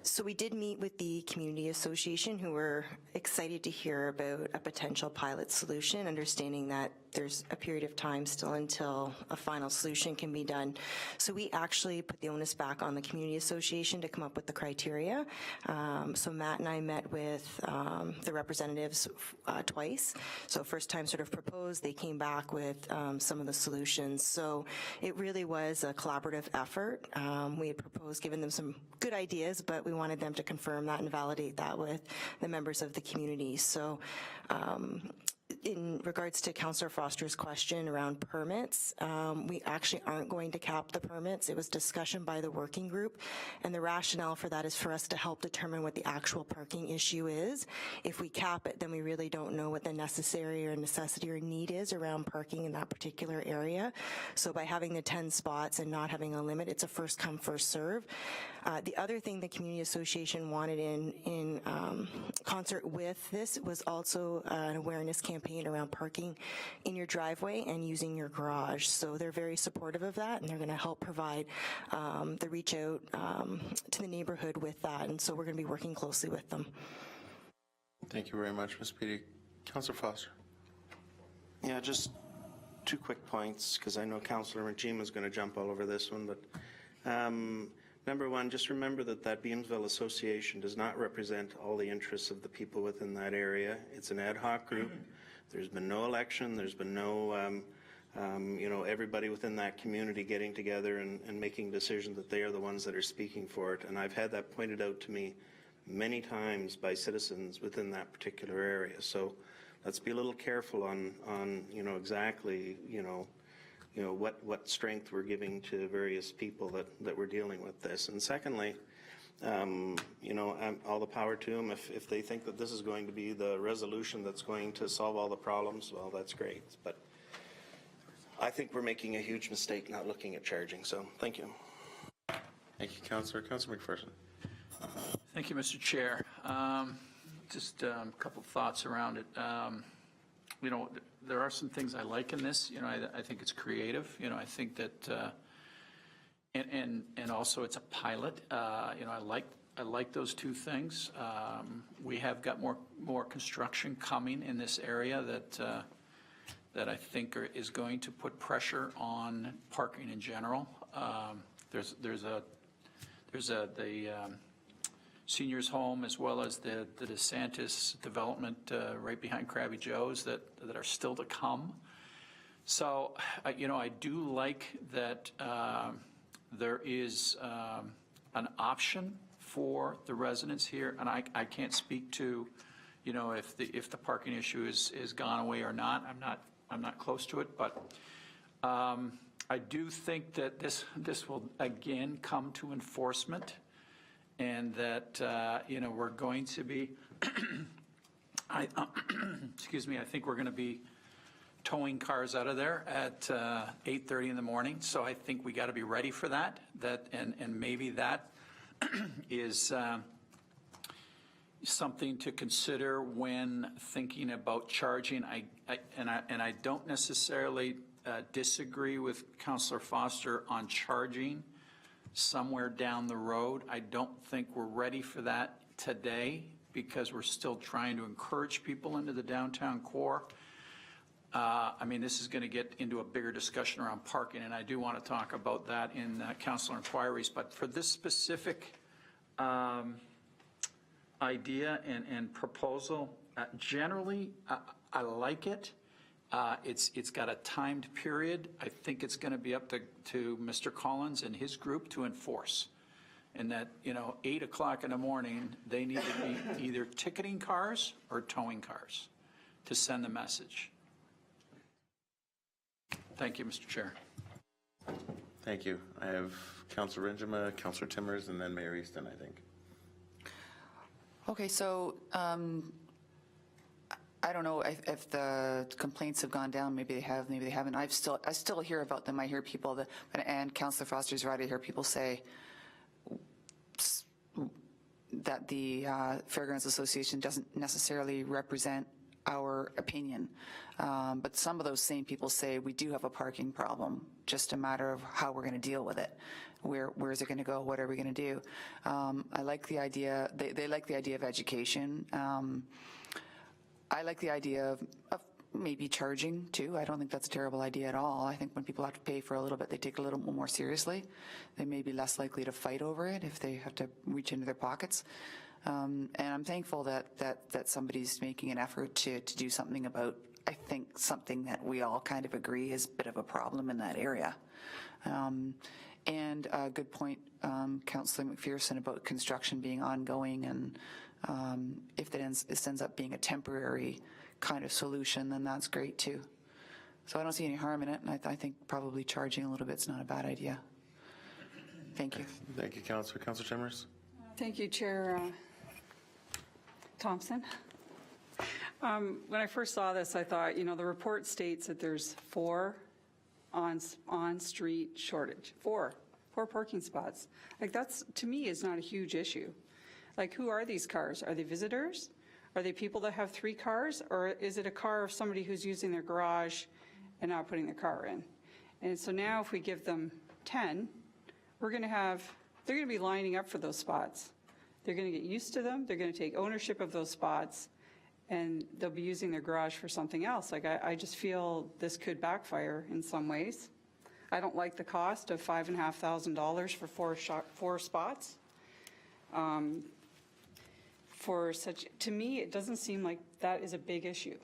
So we did meet with the Community Association, who were excited to hear about a potential pilot solution, understanding that there's a period of time still until a final solution can be done. So we actually put the onus back on the Community Association to come up with the criteria. So Matt and I met with the representatives twice. So first time sort of proposed, they came back with some of the solutions. So it really was a collaborative effort. We had proposed, given them some good ideas, but we wanted them to confirm that and validate that with the members of the community. So in regards to Councillor Foster's question around permits, we actually aren't going to cap the permits. It was discussion by the working group, and the rationale for that is for us to help determine what the actual parking issue is. If we cap it, then we really don't know what the necessary or necessity or need is around parking in that particular area. So by having the 10 spots and not having a limit, it's a first come, first serve. The other thing the Community Association wanted in concert with this was also an awareness campaign around parking in your driveway and using your garage. So they're very supportive of that, and they're going to help provide the reach out to the neighborhood with that. And so we're going to be working closely with them. Thank you very much, Ms. Beattie. Councillor Foster. Yeah, just 2 quick points, because I know Councillor Majima is going to jump all over this one, but number one, just remember that Beamsville Association does not represent all the interests of the people within that area. It's an ad hoc group. There's been no election. There's been no, everybody within that community getting together and making decisions that they are the ones that are speaking for it. And I've had that pointed out to me many times by citizens within that particular area. So let's be a little careful on exactly, what strength we're giving to various people that we're dealing with this. And secondly, all the power to them. If they think that this is going to be the resolution that's going to solve all the problems, well, that's great. But I think we're making a huge mistake not looking at charging. So thank you. Thank you, Councillor. Councillor McPherson. Thank you, Mr. Chair. Just a couple thoughts around it. There are some things I like in this. I think it's creative. I think that, and also it's a pilot. I like those 2 things. We have got more construction coming in this area that I think is going to put pressure on parking in general. There's the seniors home, as well as the DeSantis development right behind Krabby Joe's that are still to come. So, I do like that there is an option for the residents here, and I can't speak to, if the parking issue is gone away or not. I'm not close to it, but I do think that this will again come to enforcement. And that, we're going to be, excuse me, I think we're going to be towing cars out of there at 8:30 in the morning. So I think we got to be ready for that. And maybe that is something to consider when thinking about charging. I don't necessarily disagree with Councillor Foster on charging somewhere down the road. I don't think we're ready for that today because we're still trying to encourage people into the downtown core. This is going to get into a bigger discussion around parking, and I do want to talk about that in councilor inquiries. But for this specific idea and proposal, generally, I like it. It's got a timed period. I think it's going to be up to Mr. Collins and his group to enforce. And that, 8 o'clock in the morning, they need to be either ticketing cars or towing cars to send the message. Thank you, Mr. Chair. Thank you. I have Councillor Rinjima, Councillor Timmers, and then Mayor Easton, I think. Okay, so I don't know if the complaints have gone down. Maybe they have, maybe they haven't. I still hear about them. I hear people and Councillor Foster's right. I hear people say that the Fairgrounds Association doesn't necessarily represent our opinion. But some of those same people say we do have a parking problem, just a matter of how we're going to deal with it. Where is it going to go? What are we going to do? I like the idea, they like the idea of education. I like the idea of maybe charging too. I don't think that's a terrible idea at all. I think when people have to pay for a little bit, they take it a little more seriously. They may be less likely to fight over it if they have to reach into their pockets. And I'm thankful that somebody's making an effort to do something about, I think, something that we all kind of agree is a bit of a problem in that area. And a good point, Councillor McPherson, about construction being ongoing, and if this ends up being a temporary kind of solution, then that's great too. So I don't see any harm in it, and I think probably charging a little bit is not a bad idea. Thank you. Thank you, Councillor. Councillor Chambers? Thank you, Chair Thompson. When I first saw this, I thought, the report states that there's 4 on-street shortage, 4 parking spots. Like, that's, to me, is not a huge issue. Like, who are these cars? Are they visitors? Are they people that have 3 cars? Or is it a car of somebody who's using their garage and not putting their car in? And so now if we give them 10, they're going to be lining up for those spots. They're going to get used to them. They're going to take ownership of those spots, and they'll be using their garage for something else. Like, I just feel this could backfire in some ways. I don't like the cost of $5,500 for 4 spots. To me, it doesn't seem like that is a big issue.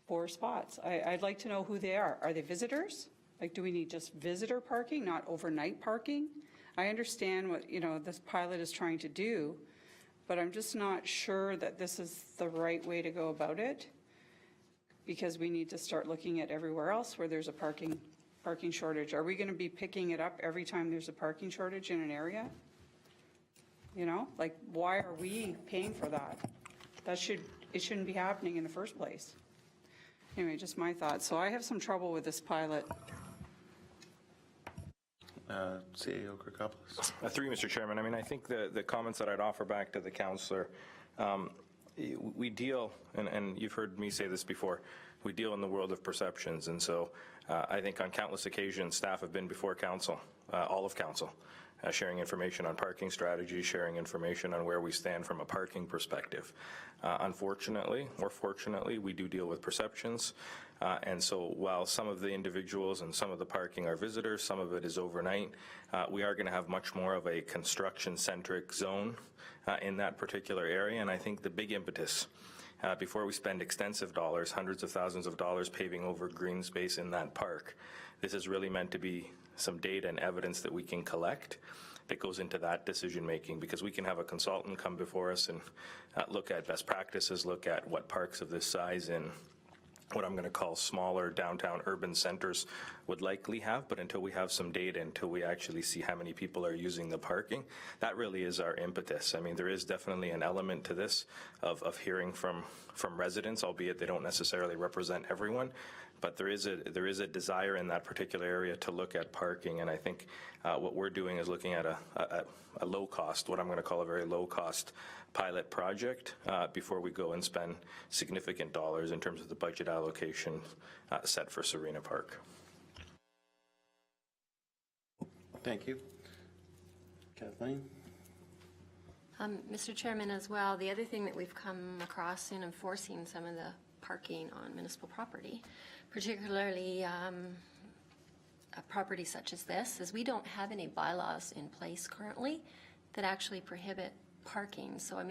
4 spots. I'd like to know who they are. Are they visitors? Like, do we need just visitor parking, not overnight parking? I understand what, this pilot is trying to do, but I'm just not sure that this is the right way to go about it, because we need to start looking at everywhere else where there's a parking shortage. Are we going to be picking it up every time there's a parking shortage in an area? Like, why are we paying for that? It shouldn't be happening in the first place. Anyway, just my thoughts. So I have some trouble with this pilot. CAO Kirkopoulos. Through you, Mr. Chairman, I think the comments that I'd offer back to the councillor, we deal, and you've heard me say this before, we deal in the world of perceptions. And so I think on countless occasions, staff have been before council, all of council, sharing information on parking strategies, sharing information on where we stand from a parking perspective. Unfortunately, or fortunately, we do deal with perceptions. And so while some of the individuals and some of the parking are visitors, some of it is overnight, we are going to have much more of a construction-centric zone in that particular area. And I think the big impetus, before we spend extensive dollars, hundreds of thousands of dollars paving over green space in that park, this is really meant to be some data and evidence that we can collect that goes into that decision making, because we can have a consultant come before us and look at best practices, look at what parks of this size in what I'm going to call smaller downtown urban centers would likely have, but until we have some data, until we actually see how many people are using the parking, that really is our impetus. There is definitely an element to this of hearing from residents, albeit they don't necessarily represent everyone, but there is a desire in that particular area to look at parking. And I think what we're doing is looking at a low cost, what I'm going to call a very low cost pilot project before we go and spend significant dollars in terms of the budget allocation set for Serena Park. Thank you. Kathleen? Mr. Chairman, as well, the other thing that we've come across in enforcing some of the parking on municipal property, particularly a property such as this, is we don't have any bylaws in place currently that actually prohibit parking. So,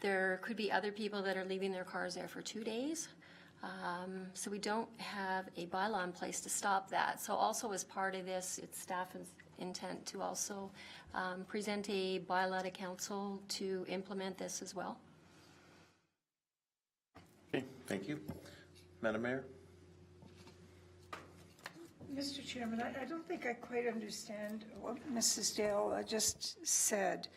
there could be other people that are leaving their cars there for 2 days. So we don't have a bylaw in place to stop that. So also as part of this, it's staff's intent to also present a bylaw to council to implement this as well. Okay, thank you. Madam Mayor? Mr. Chairman, I don't think I quite understand what Mrs. Dale just said.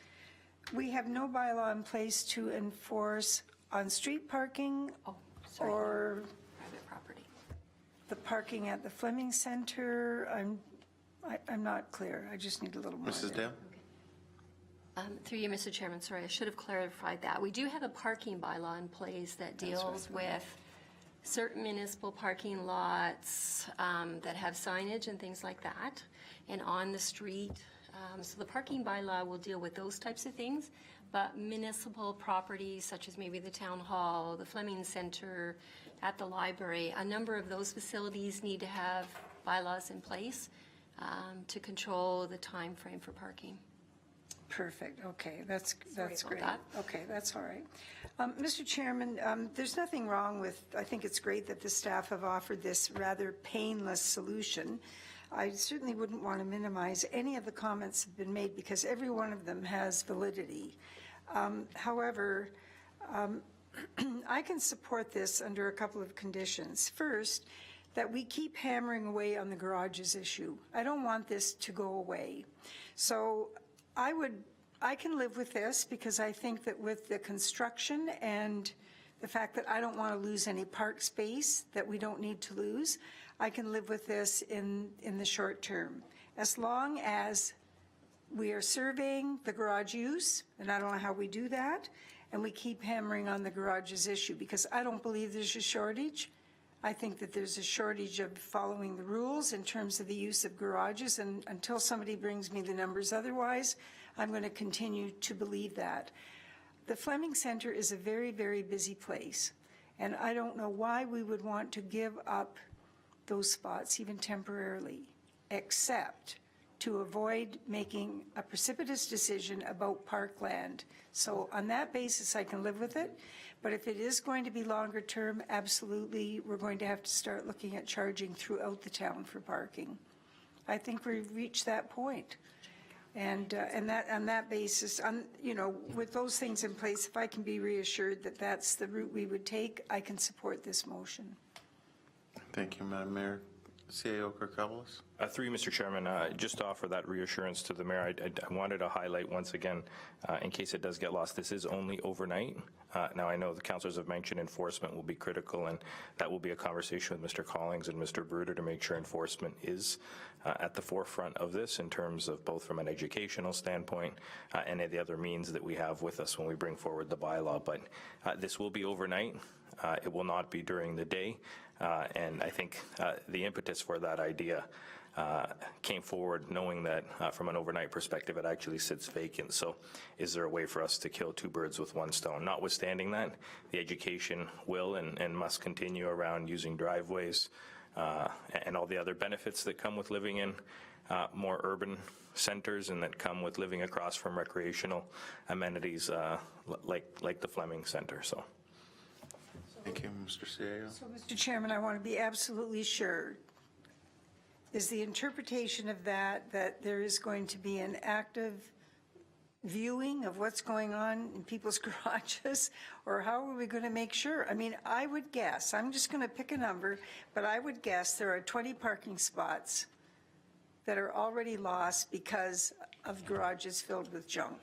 We have no bylaw in place to enforce on-street parking or Private property. the parking at the Fleming Center. I'm not clear. I just need a little more. Mrs. Dale? Through you, Mr. Chairman, sorry, I should have clarified that. We do have a parking bylaw in place that deals with certain municipal parking lots that have signage and things like that, and on the street. So the parking bylaw will deal with those types of things, but municipal properties such as maybe the town hall, the Fleming Center, at the library, a number of those facilities need to have bylaws in place to control the time frame for parking. Perfect, okay, that's about great. that. Okay, that's all right. Mr. Chairman, there's nothing wrong with, I think it's great that the staff have offered this rather painless solution. I certainly wouldn't want to minimize any of the comments that have been made because every one of them has validity. However, I can support this under a couple of conditions. First, that we keep hammering away on the garages issue. I don't want this to go away. So I can live with this because I think that with the construction and the fact that I don't want to lose any park space that we don't need to lose, I can live with this in the short term. As long as we are surveying the garage use, and I don't know how we do that, and we keep hammering on the garages issue because I don't believe there's a shortage. I think that there's a shortage of following the rules in terms of the use of garages, and until somebody brings me the numbers otherwise, I'm going to continue to believe that. The Fleming Center is a very, very busy place, and I don't know why we would want to give up those spots even temporarily, except to avoid making a precipitous decision about parkland. So on that basis, I can live with it. But if it is going to be longer term, absolutely, we're going to have to start looking at charging throughout the town for parking. I think we've reached that point. And that on that basis, with those things in place, if I can be reassured that that's the route we would take, I can support this motion. Thank you, Madam Mayor. CAO Kirkaboulos. Through you, Mr. Chairman, just to offer that reassurance to the mayor, I wanted to highlight once again, in case it does get lost, this is only overnight. Now, I know the councillors have mentioned enforcement will be critical, and that will be a conversation with Mr. Collings and Mr. Bruder to make sure enforcement is at the forefront of this in terms of both from an educational standpoint and the other means that we have with us when we bring forward the bylaw. But this will be overnight. It will not be during the day. And I think the impetus for that idea came forward knowing that from an overnight perspective, it actually sits vacant. So is there a way for us to kill two birds with one stone? Notwithstanding that, the education will and must continue around using driveways and all the other benefits that come with living in more urban centers and that come with living across from recreational amenities like the Fleming Center. So. Thank you, Mr. CAO. So, Mr. Chairman, I want to be absolutely sure. Is the interpretation of that there is going to be an active viewing of what's going on in people's garages? Or how are we going to make sure? I mean, I would guess, I'm just going to pick a number, but I would guess there are 20 parking spots that are already lost because of garages filled with junk.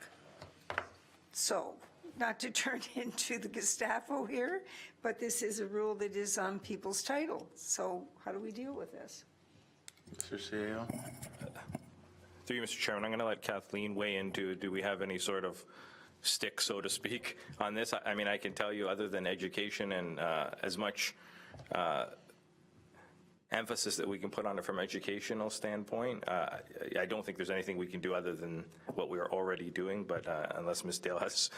So, not to turn into the Gestapo here, but this is a rule that is on people's title. So how do we deal with this? Mr. CAO. Through you, Mr. Chairman, I'm going to let Kathleen weigh into, do we have any sort of stick, so to speak, on this? I mean, I can tell you other than education and as much emphasis that we can put on it from an educational standpoint, I don't think there's anything we can do other than what we are already doing, but unless Ms. Dale has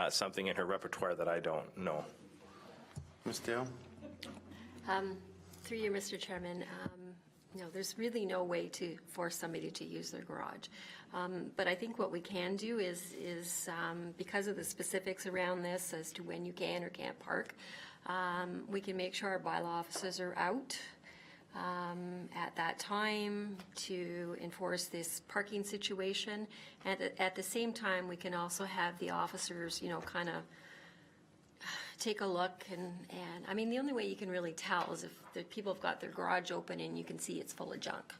something in her repertoire that I don't know. Ms. Dale. Through you, Mr. Chairman, no, there's really no way to force somebody to use their garage. But I think what we can do is because of the specifics around this as to when you can or can't park, we can make sure our bylaw officers are out at that time to enforce this parking situation. And at the same time, we can also have the officers, kind of take a look and I mean, the only way you can really tell is if the people have got their garage open and you can see it's full of junk.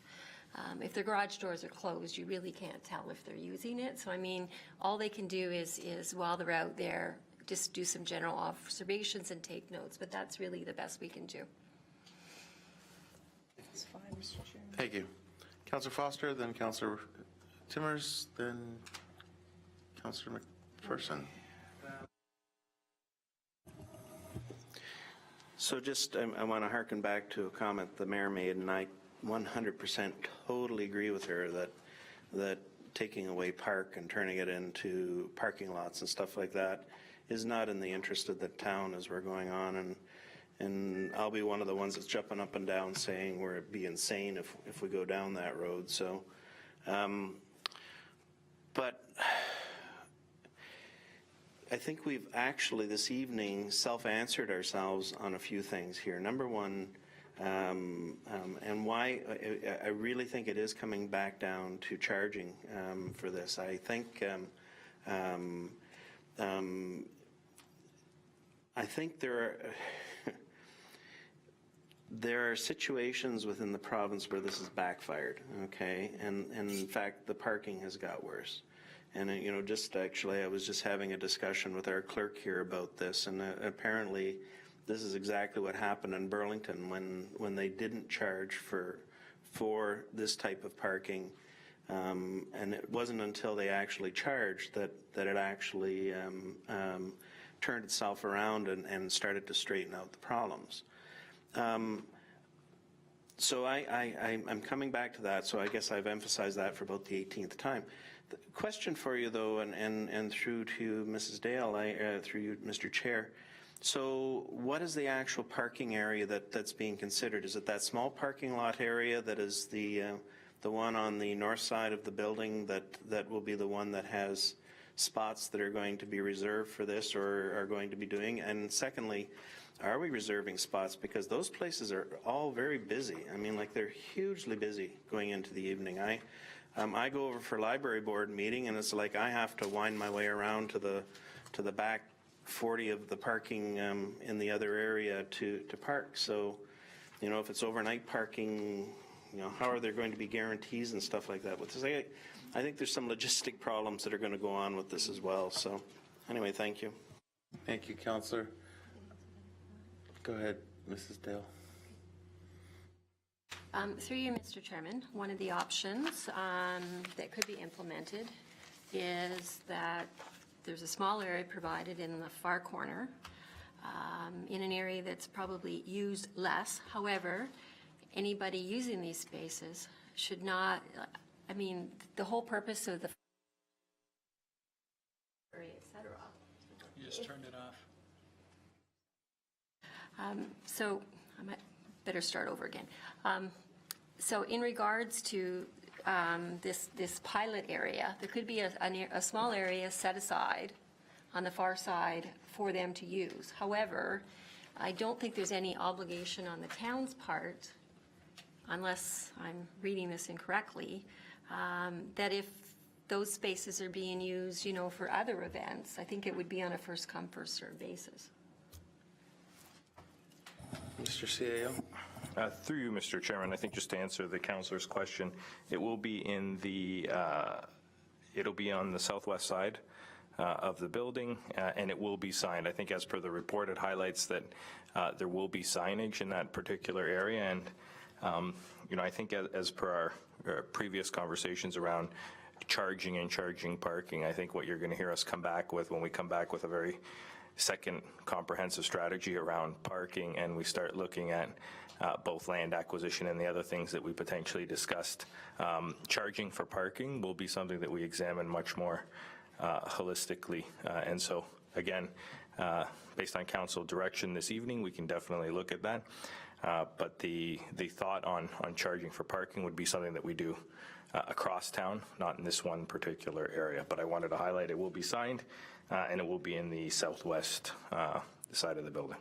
If their garage doors are closed, you really can't tell if they're using it. So, I mean, all they can do is while they're out there, just do some general observations and take notes, but that's really the best we can do. That's fine, Mr. Chairman. Thank you. Councillor Foster, then Councillor Timmers, then Councillor McPherson. So just, I want to harken back to a comment the mayor made, and I 100% totally agree with her that taking away park and turning it into parking lots and stuff like that is not in the interest of the town as we're going on, and I'll be one of the ones that's jumping up and down saying we'd be insane if we go down that road. So, but I think we've actually this evening self-answered ourselves on a few things here. Number one, and why I really think it is coming back down to charging for this. I think there are situations within the province where this has backfired, okay? And in fact, the parking has got worse. And, you know, just actually, I was just having a discussion with our clerk here about this, and apparently this is exactly what happened in Burlington when they didn't charge for this type of parking. And it wasn't until they actually charged that it actually turned itself around and started to straighten out the problems. So I'm coming back to that, so I guess I've emphasized that for about the 18th time. The question for you, though, and through to Mrs. Dale, through you, Mr. Chair, so what is the actual parking area that's being considered? Is it that small parking lot area that is the one on the north side of the building that will be the one that has spots that are going to be reserved for this or are going to be doing? And secondly, are we reserving spots? Because those places are all very busy. I mean, like, they're hugely busy going into the evening. I go over for library board meeting, and it's like I have to wind my way around to the back 40 of the parking in the other area to park. So, you know, if it's overnight parking, you know, how are there going to be guarantees and stuff like that with this? I think there's some logistic problems that are going to go on with this as well. So, anyway, thank you. Thank you, Councillor. Go ahead, Mrs. Dale. Through you, Mr. Chairman, one of the options that could be implemented is that there's a small area provided in the far corner in an area that's probably used less. However, anybody using these spaces should not, I mean, the whole purpose of the area, et cetera. You just turned it off. So I might better start over again. So in regards to this pilot area, there could be a small area set aside on the far side for them to use. However, I don't think there's any obligation on the town's part, unless I'm reading this incorrectly, that if those spaces are being used, you know, for other events, I think it would be on a first come, first served basis. Mr. CAO. Through you, Mr. Chairman, I think just to answer the councillor's question, it will be in the, it'll be on the southwest side of the building, and it will be signed. I think as per the report, it highlights that there will be signage in that particular area, and you know, I think as per our previous conversations around charging and charging parking, I think what you're going to hear us come back with when we come back with a very second comprehensive strategy around parking, and we start looking at both land acquisition and the other things that we potentially discussed. Charging for parking will be something that we examine much more holistically, and so again, based on council direction this evening, we can definitely look at that. But the thought on charging for parking would be something that we do across town, not in this one particular area. But I wanted to highlight it will be signed, and it will be in the southwest side of the building.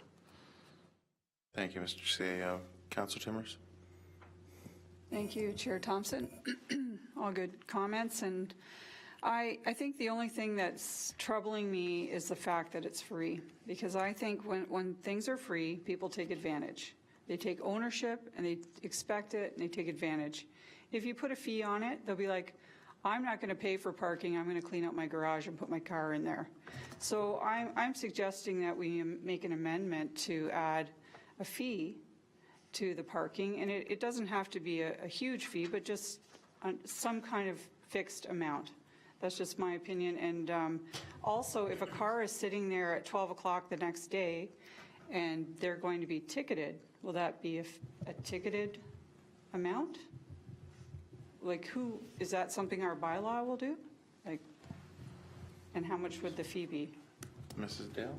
Thank you, Mr. CAO. Councillor Timmers. Thank you, Chair Thompson. All good comments, and I think the only thing that's troubling me is the fact that it's free, because I think when things are free, people take advantage. They take ownership and they expect it and they take advantage. If you put a fee on it, they'll be like, I'm not going to pay for parking, I'm going to clean up my garage and put my car in there. So I'm suggesting that we make an amendment to add a fee to the parking, and it doesn't have to be a huge fee, but just some kind of fixed amount That's just my opinion. And also, if a car is sitting there at 12 o'clock the next day and they're going to be ticketed, will that be a ticketed amount? Like who, is that something our bylaw will do? Like, and how much would the fee be? Mrs. Dale?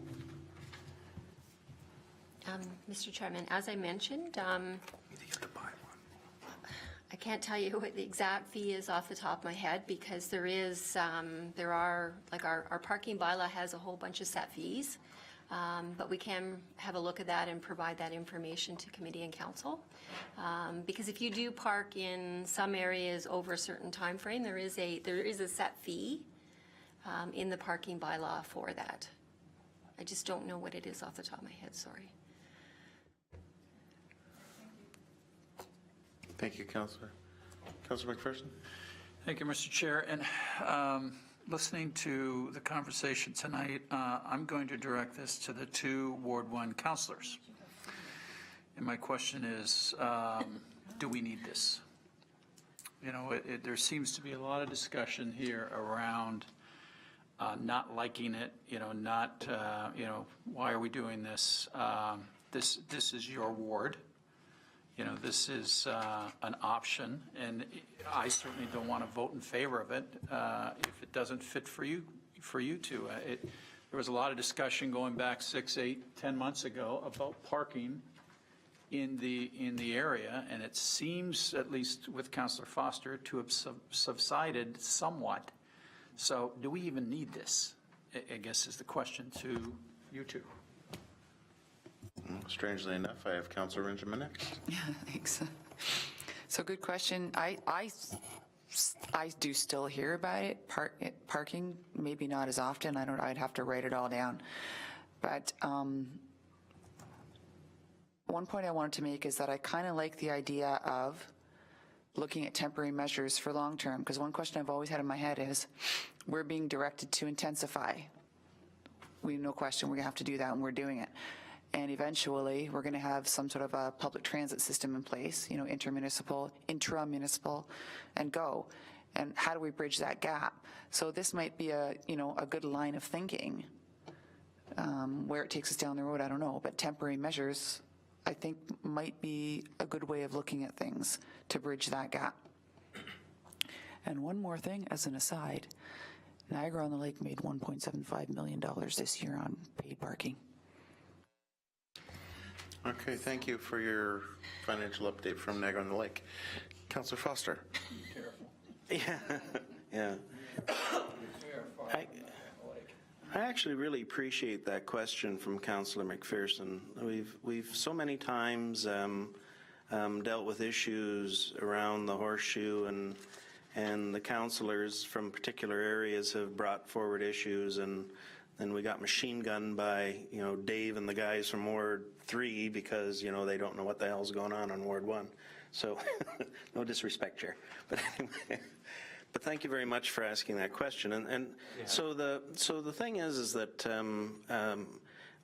Mr. Chairman, as I mentioned, I can't tell you what the exact fee is off the top of my head because there are, like our parking bylaw has a whole bunch of set fees, but we can have a look at that and provide that information to committee and council. Because if you do park in some areas over a certain time frame, there is a set fee in the parking bylaw for that. I just don't know what it is off the top of my head, sorry. Thank you, Councillor. Councillor McPherson? Thank you, Mr. Chair. And listening to the conversation tonight, I'm going to direct this to the two Ward 1 councillors. And my question is, do we need this? You know, there seems to be a lot of discussion here around not liking it, you know, not, you know, why are we doing this? This is your ward. You know, this is an option, and I certainly don't want to vote in favor of it if it doesn't fit for you two. There was a lot of discussion going back 6, 8, 10 months ago about parking in the area, and it seems, at least with Councillor Foster, to have subsided somewhat. So do we even need this, I guess is the question to you two. Strangely enough, I have Councillor Renjamin next. Yeah, thanks. So good question. I do still hear about it. Parking, maybe not as often. I'd have to write it all down. But one point I wanted to make is that I kind of like the idea of looking at temporary measures for long term, because one question I've always had in my head is we're being directed to intensify. No question, we're going to have to do that, and we're doing it. And eventually, we're going to have some sort of a public transit system in place, you know, intramunicipal, and go. And how do we bridge that gap? So this might be a good line of thinking. Where it takes us down the road, I don't know. But temporary measures, I think, might be a good way of looking at things to bridge that gap. And one more thing, as an aside, Niagara-on-the-Lake made $1.75 million this year on paid parking. Okay, thank you for your financial update from Niagara-on-the-Lake. Councillor Foster? Yeah. I actually really appreciate that question from Councillor McPherson. We've so many times dealt with issues around the horseshoe, and the councillors from particular areas have brought forward issues, and then we got machine gunned by, you know, Dave and the guys from Ward 3 because, you know, they don't know what the hell's going on Ward 1. So, no disrespect, Chair. But anyway, but thank you very much for asking that question. And yeah. So the thing is that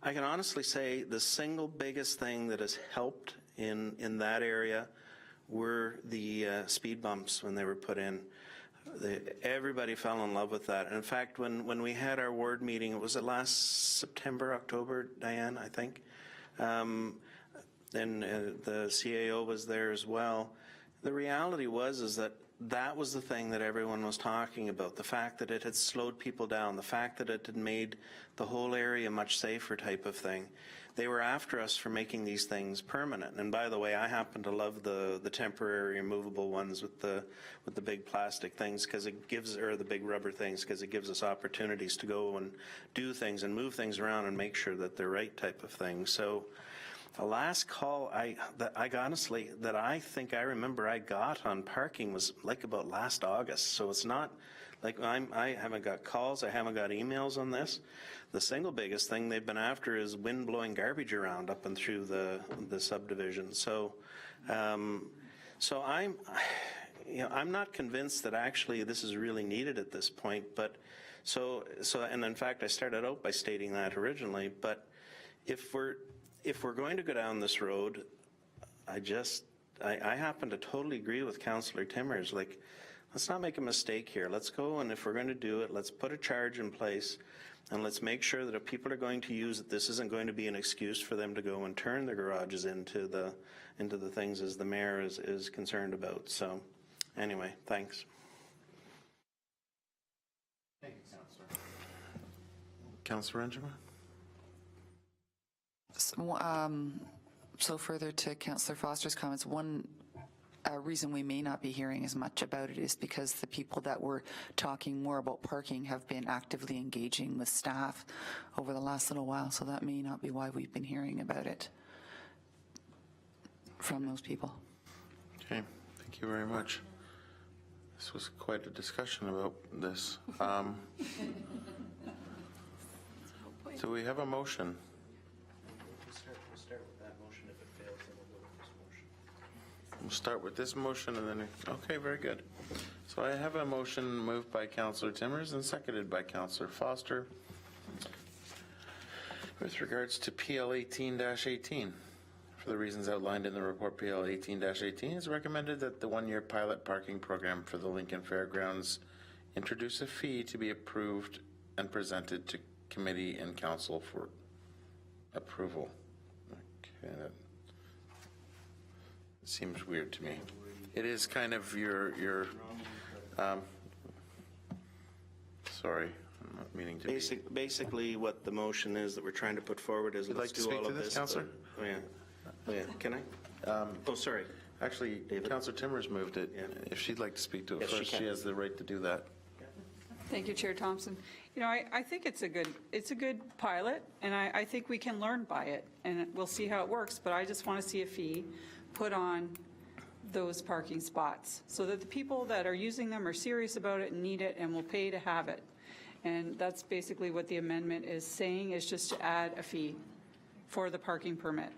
I can honestly say the single biggest thing that has helped in that area were the speed bumps when they were put in. Everybody fell in love with that. And in fact, when we had our ward meeting, it was last September, October, Diane, I think. And the CAO was there as well. The reality is that was the thing that everyone was talking about, the fact that it had slowed people down, the fact that it had made the whole area much safer type of thing. They were after us for making these things permanent. And by the way, I happen to love the temporary immovable ones with the big plastic things, because it gives, or the big rubber things, because it gives us opportunities to go and do things and move things around and make sure that they're right type of thing. So the last call I think I remember I got on parking was like about last August. So it's not like I haven't got calls, I haven't got emails on this. The single biggest thing they've been after is wind blowing garbage around up and through the subdivision. So, so I'm not convinced that actually this is really needed at this point. But and in fact, I started out by stating that originally. But if we're going to go down this road, I happen to totally agree with Councillor Timmers. Like, let's not make a mistake here. Let's go, and if we're going to do it, let's put a charge in place, and let's make sure that if people are going to use it, this isn't going to be an excuse for them to go and turn their garages into the things as the mayor is concerned about. So anyway, thanks. Thank you, Councillor. Councillor Angema? So further to Councillor Foster's comments, one reason we may not be hearing as much about it is because the people that were talking more about parking have been actively engaging with staff over the last little while, so that may not be why we've been hearing about it from those people. Okay, thank you very much. This was quite a discussion about this. Do we have a motion? We'll start with this motion and then, okay, very good. So I have a motion moved by Councillor Timmers and seconded by Councillor Foster with regards to PL 18-18. For the reasons outlined in the report, PL 18-18 is recommended that the one-year pilot parking program for the Lincoln Fairgrounds introduce a fee to be approved and presented to committee and council for approval. Okay, that seems weird to me. It is kind of your sorry, I'm not meaning to Basically, what the motion is that we're trying to put forward is let's do all of this. Councillor? Oh, yeah. Can I? Oh, sorry. Actually, Councillor Timmers moved it. Yeah. If she'd like to speak to it Yes, she first, can. she has the right to do that. Thank you, Chair Thompson. You know, I think it's a good pilot, and I think we can learn by it, and we'll see how it works, but I just want to see a fee put on those parking spots so that the people that are using them are serious about it and need it and will pay to have it. And that's basically what the amendment is saying, is just to add a fee for the parking permit.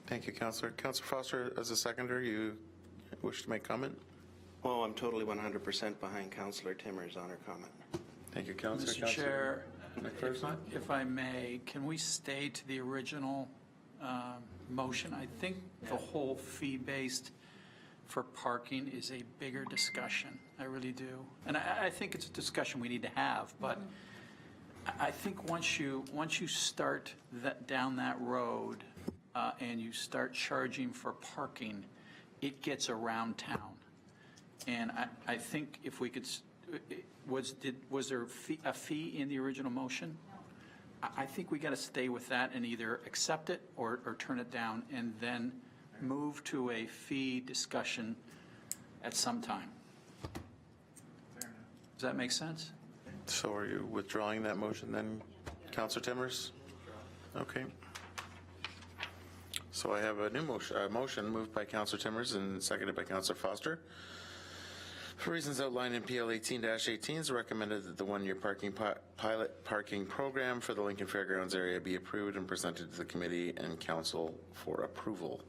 Thank you, Councillor. Councillor Foster, as a seconder, you wish to make comment? Oh, I'm totally 100% behind Councillor Timmers on her comment. Thank you, Councillor. Mr. Chair, McPherson? if I may, can we stay to the original motion? I think the whole fee-based for parking is a bigger discussion. I really do. And I think it's a discussion we need to have, but I think once you start down that road and you start charging for parking, it gets around town. And I think if we could, was there a fee in the original motion? I think we got to stay with that and either accept it or turn it down and then move to a fee discussion at some time. Does that make sense? So are you withdrawing that motion then, Councillor Timmers? Okay. So I have a new motion moved by Councillor Timmers and seconded by Councillor Foster. For reasons outlined in PL 18-18, it's recommended that the one-year pilot parking program for the Lincoln Fairgrounds area be approved and presented to the committee and council for approval.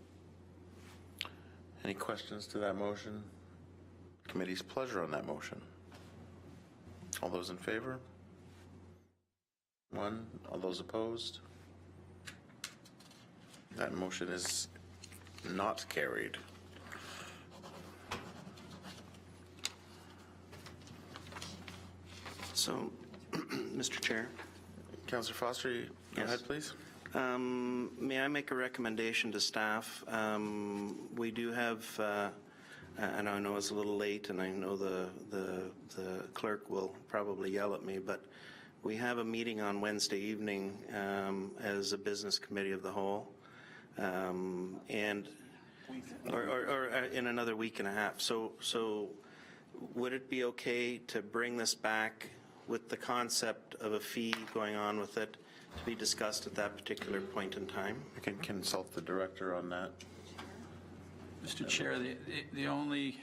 Any questions to that motion? Committee's pleasure on that motion. All those in favor? One. All those opposed? That motion is not carried. So, Mr. Chair. Councillor Foster, go ahead, please. May I make a recommendation to staff? We do have, and I know it's a little late, and I know the clerk will probably yell at me, but we have a meeting on Wednesday evening as a business committee of the whole, and or in another week and a half. So would it be okay to bring this back with the concept of a fee going on with it to be discussed at that particular point in time? I can consult the director on that. Mr. Chair, the only,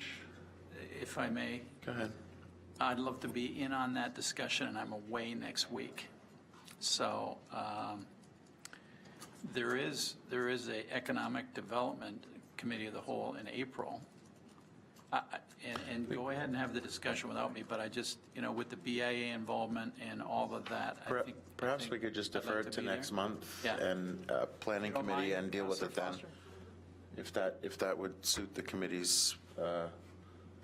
if I may, Go ahead. I'd love to be in on that discussion, and I'm away next week. So there is a economic development committee of the whole in April. And go ahead and have the discussion without me, but I just, with the BIA involvement and all of that, I think. Perhaps we could just defer it to next month Yeah. and planning Don't committee mind, and deal with it then. Councillor Foster? If that would suit the committee's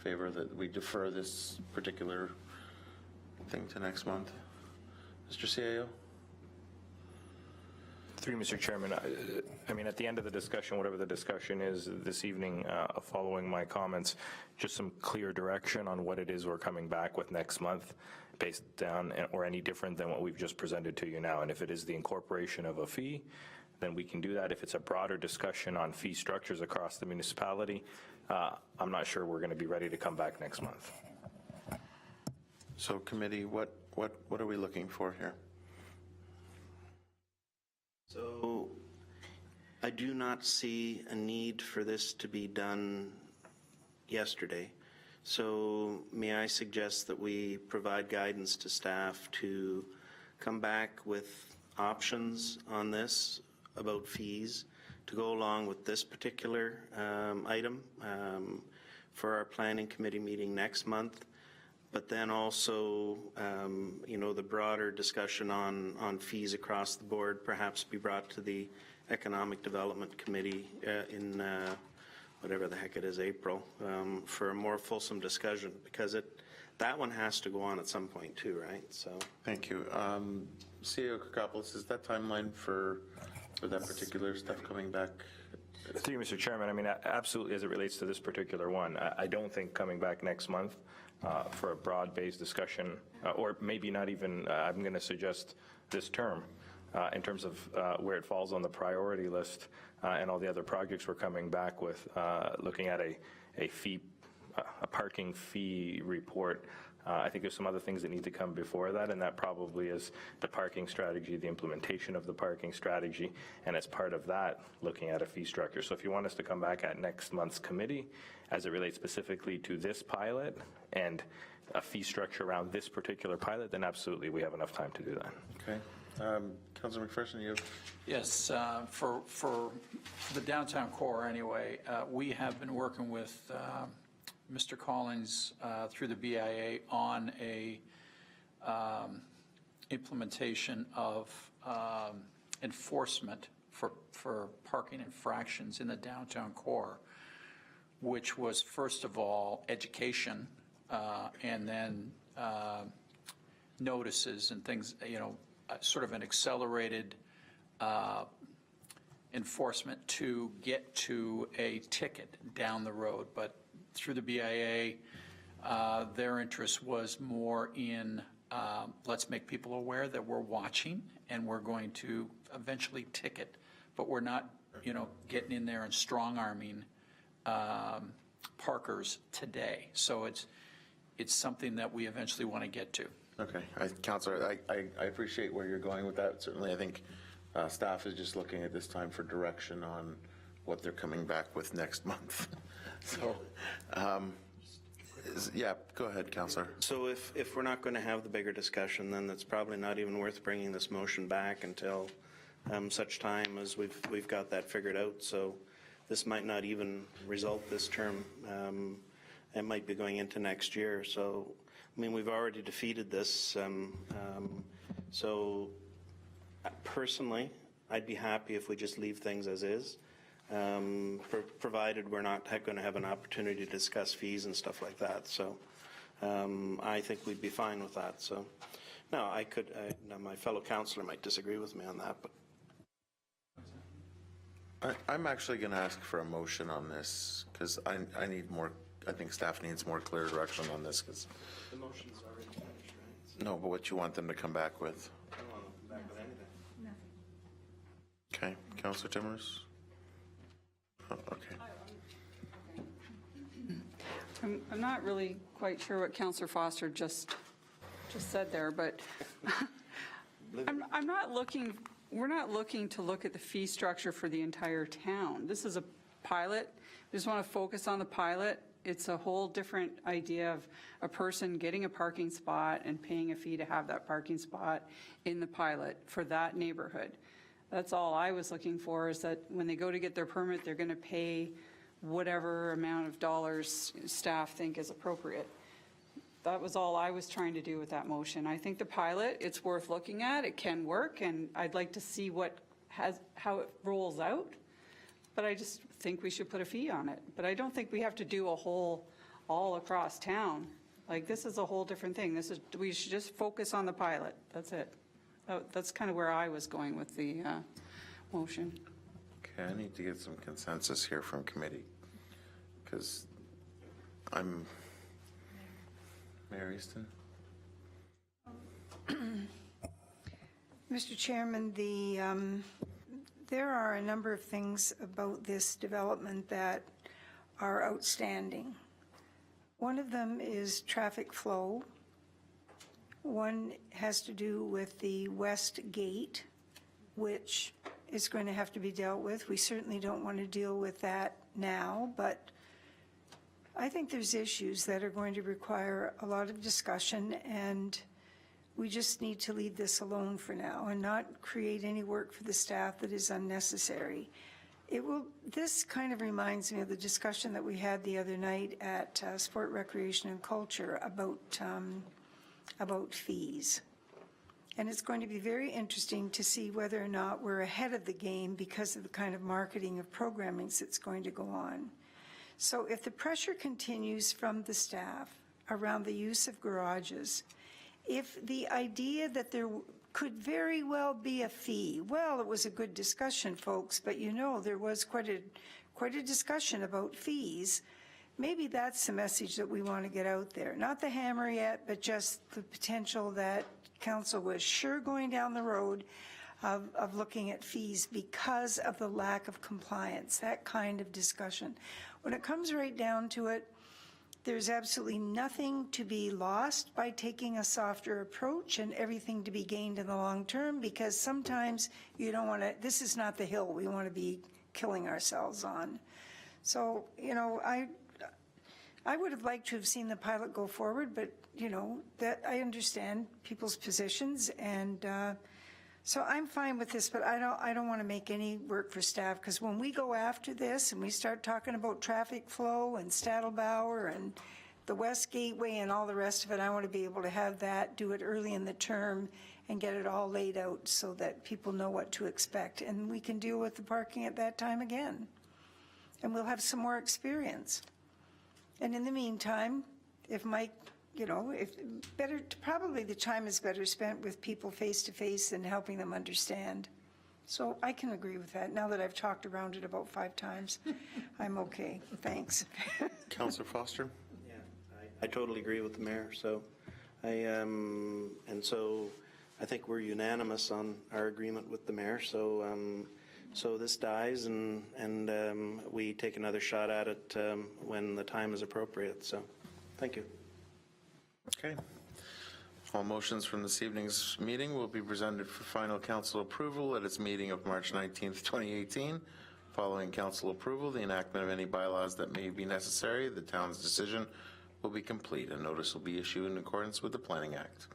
favor that we defer this particular thing to next month? Mr. CAO? Through you, Mr. Chairman, I mean, at the end of the discussion, whatever the discussion is this evening, following my comments, just some clear direction on what it is we're coming back with next month based on, or any different than what we've just presented to you now. And if it is the incorporation of a fee, then we can do that. If it's a broader discussion on fee structures across the municipality, I'm not sure we're going to be ready to come back next month. So committee, what are we looking for here? So I do not see a need for this to be done yesterday. So may I suggest that we provide guidance to staff to come back with options on this about fees to go along with this particular item for our planning committee meeting next month. But then also, you know, the broader discussion on fees across the board perhaps be brought to the Economic Development Committee in whatever the heck it is, April, for a more fulsome discussion, because that one has to go on at some point too, right? So. Thank you. CEO Kokopoulos, is that timeline for that particular stuff coming back? Through you, Mr. Chairman, I mean, absolutely, as it relates to this particular one, I don't think coming back next month for a broad-based discussion, or maybe not even, I'm going to suggest this term, in terms of where it falls on the priority list and all the other projects we're coming back with, looking at a parking fee report. I think there's some other things that need to come before that, and that probably is the parking strategy, the implementation of the parking strategy, and as part of that, looking at a fee structure. So if you want us to come back at next month's committee, as it relates specifically to this pilot and a fee structure around this particular pilot, then absolutely we have enough time to do that. Okay. Councilor McPherson, you have? Yes, for the downtown core anyway, we have been working with Mr. Collins through the BIA on a implementation of enforcement for parking infractions in the downtown core, which was first of all education and then notices and things, you know, sort of an accelerated enforcement to get to a ticket down the road. But through the BIA, their interest was more in let's make people aware that we're watching and we're going to eventually ticket, but we're not, you know, getting in there and strong-arming parkers today. So it's something that we eventually want to get to. Okay, Councilor, I appreciate where you're going with that. Certainly, I think staff is just looking at this time for direction on what they're coming back with next month. So, yeah, go ahead, Councilor. So if we're not going to have the bigger discussion, then it's probably not even worth bringing this motion back until such time as we've got that figured out. So this might not even result this term. It might be going into next year. So, I mean, we've already defeated this. So personally, I'd be happy if we just leave things as is. Provided we're not going to have an opportunity to discuss fees and stuff like that. So I think we'd be fine with that. So now now my fellow councillor might disagree with me on that, but. I'm actually going to ask for a motion on this because I need more, I think staff needs more clear direction on this because. The motion's already finished, right? No, but what you want them to come back with? I don't want to come back with anything. Okay, Councilor Timmers? Oh, okay. I'm not really quite sure what Councillor Foster just said there, but I'm not looking, we're not looking to look at the fee structure for the entire town. This is a pilot. We just want to focus on the pilot. It's a whole different idea of a person getting a parking spot and paying a fee to have that parking spot in the pilot for that neighborhood. That's all I was looking for, is that when they go to get their permit, they're going to pay whatever amount of dollars staff think is appropriate. That was all I was trying to do with that motion. I think the pilot, it's worth looking at. It can work, and I'd like to see how it rolls out. But I just think we should put a fee on it. But I don't think we have to do a whole all across town. Like, this is a whole different thing. We should just focus on the pilot. That's it. That's kind of where I was going with the motion. Okay, I need to get some consensus here from committee, because Mayor Easton? Mr. Chairman, there are a number of things about this development that are outstanding. One of them is traffic flow. One has to do with the west gate, which is going to have to be dealt with. We certainly don't want to deal with that now, but I think there's issues that are going to require a lot of discussion, and we just need to leave this alone for now and not create any work for the staff that is unnecessary. This kind of reminds me of the discussion that we had the other night at Sport, Recreation and Culture about fees. And it's going to be very interesting to see whether or not we're ahead of the game because of the kind of marketing of programming that's going to go on. So if the pressure continues from the staff around the use of garages, if the idea that there could very well be a fee, well, it was a good discussion, folks, but you know there was quite a discussion about fees. Maybe that's the message that we want to get out there. Not the hammer yet, but just the potential that council was sure going down the road of looking at fees because of the lack of compliance, that kind of discussion. When it comes right down to it, there's absolutely nothing to be lost by taking a softer approach and everything to be gained in the long term, because sometimes you don't want to, this is not the hill we want to be killing ourselves on. So, you know, I would have liked to have seen the pilot go forward, but, you know, that I understand people's positions, and so I'm fine with this, but I don't want to make any work for staff, because when we go after this and we start talking about traffic flow and Stadelbauer and the West Gateway and all the rest of it, I want to be able to have that, do it early in the term and get it all laid out so that people know what to expect, and we can deal with the parking at that time again, and we'll have some more experience. And in the meantime, if Mike, you know, probably the time is better spent with people face to face than helping them understand. So I can agree with that. Now that I've talked around it about 5 times, I'm okay. Thanks. Councillor Foster? Yeah, I totally agree with the mayor. So and so I think we're unanimous on our agreement with the mayor. So so this dies, and we take another shot at it when the time is appropriate. So thank you. Okay. All motions from this evening's meeting will be presented for final council approval at its meeting of March 19th, 2018. Following council approval, the enactment of any bylaws that may be necessary, the town's decision will be complete. A notice will be issued in accordance with the Planning Act.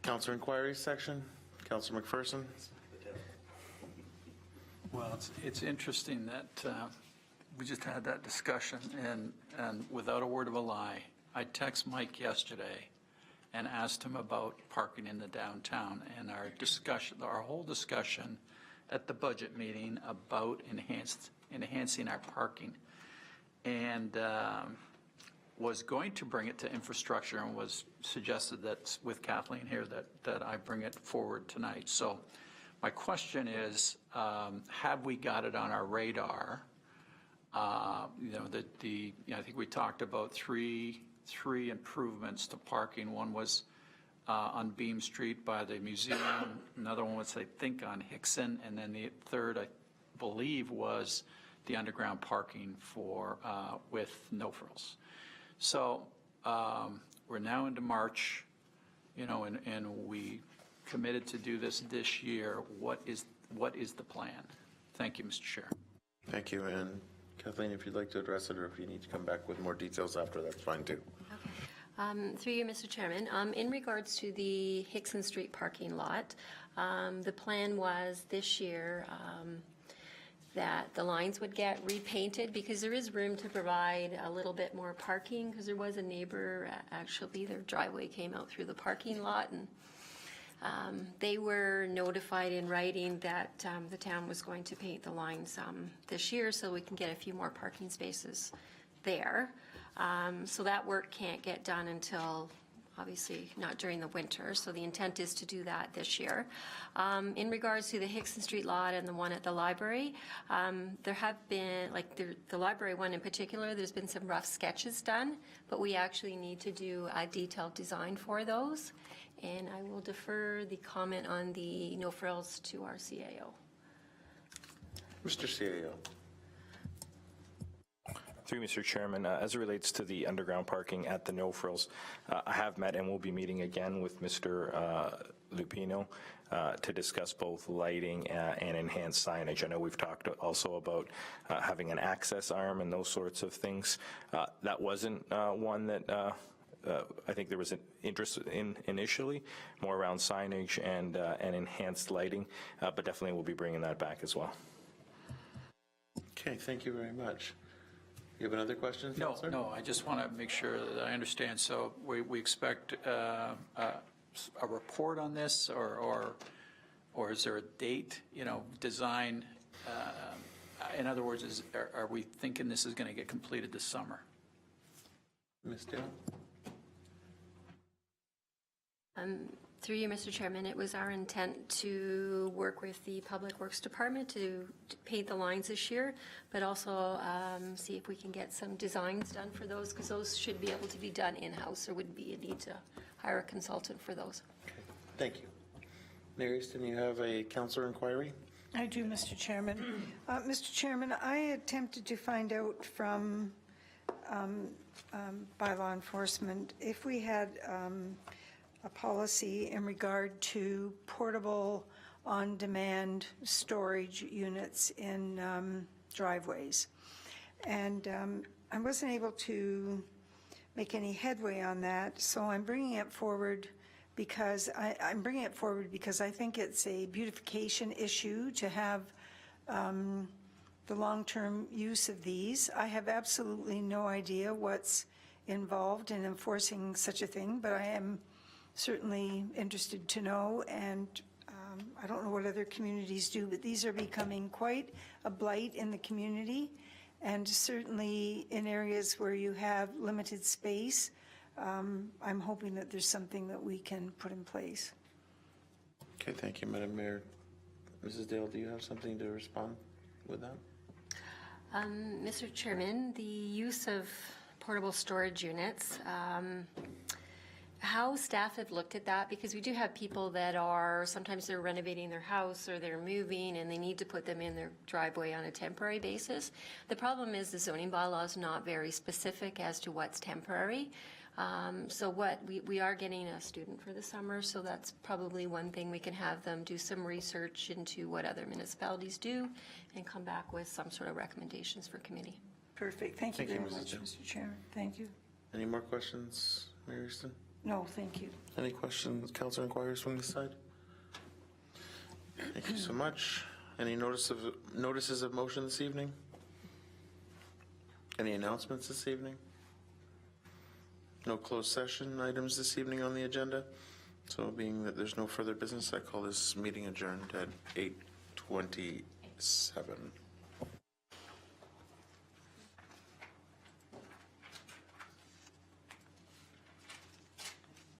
Councillor inquiries section. Councillor McPherson. Well, it's interesting that we just had that discussion, and without a word of a lie, I text Mike yesterday and asked him about parking in the downtown, and our whole discussion at the budget meeting about enhancing our parking, and was going to bring it to infrastructure, and was suggested that with Kathleen here that I bring it forward tonight. So my question is, have we got it on our radar? You know, I think we talked about three improvements to parking. One was on Beam Street by the museum. Another one was, I think, on Hickson. And then the third, I believe, was the underground parking with no frills. So we're now into March, you know, and we committed to do this year. What is the plan? Thank you, Mr. Chair. Thank you. And Kathleen, if you'd like to address it, or if you need to come back with more details after, that's fine too. Okay. Through you, Mr. Chairman, in regards to the Hickson Street parking lot, the plan was this year that the lines would get repainted, because there is room to provide a little bit more parking, because there was a neighbor, actually their driveway came out through the parking lot, and they were notified in writing that the town was going to paint the lines this year, so we can get a few more parking spaces there. So that work can't get done until, obviously, not during the winter. So the intent is to do that this year. In regards to the Hickson Street lot and the one at the library, there have been, like the library one in particular, there's been some rough sketches done, but we actually need to do a detailed design for those. And I will defer the comment on the no frills to our CAO. Mr. CAO. Through you, Mr. Chairman, as it relates to the underground parking at the No Frills, I have met and will be meeting again with Mr. Lupino to discuss both lighting and enhanced signage. I know we've talked also about having an access arm and those sorts of things. That wasn't one that I think there was an interest in initially, more around signage and enhanced lighting, but definitely we'll be bringing that back as well. Okay, thank you very much. You have another question, No, Councillor? no, I just want to make sure that I understand. So we expect a report on this, or is there a date, design? In other words, are we thinking this is going to get completed this summer? Ms. Dale? Through you, Mr. Chairman, it was our intent to work with the Public Works Department to paint the lines this year, but also see if we can get some designs done for those, because those should be able to be done in-house. There wouldn't be a need to hire a consultant for those. Okay, thank you. Mary Easton, you have a councillor inquiry? I do, Mr. Chairman. Mr. Chairman, I attempted to find out from bylaw enforcement if we had a policy in regard to portable on-demand storage units in driveways. And I wasn't able to make any headway on that, so I'm bringing it forward because I think it's a beautification issue to have the long-term use of these. I have absolutely no idea what's involved in enforcing such a thing, but I am certainly interested to know, and I don't know what other communities do, but these are becoming quite a blight in the community, and certainly in areas where you have limited space. I'm hoping that there's something that we can put in place. Okay, thank you, Madam Mayor. Mrs. Dale, do you have something to respond with that? Mr. Chairman, the use of portable storage units, how staff have looked at that, because we do have people that are, sometimes they're renovating their house or they're moving and they need to put them in their driveway on a temporary basis. The problem is the zoning bylaw is not very specific as to what's temporary. So what we are getting a student for the summer, so that's probably one thing. We can have them do some research into what other municipalities do and come back with some sort of recommendations for committee. Perfect. Thank you Thank you, very Mrs. much, Dale. Mr. Chairman. Thank you. Any more questions, Mary Easton? No, thank you. Any questions, councillor inquiries from this side? Thank you so much. Any notices of motion this evening? Any announcements this evening? No closed session items this evening on the agenda. So being that there's no further business, I call this meeting adjourned at 8:27.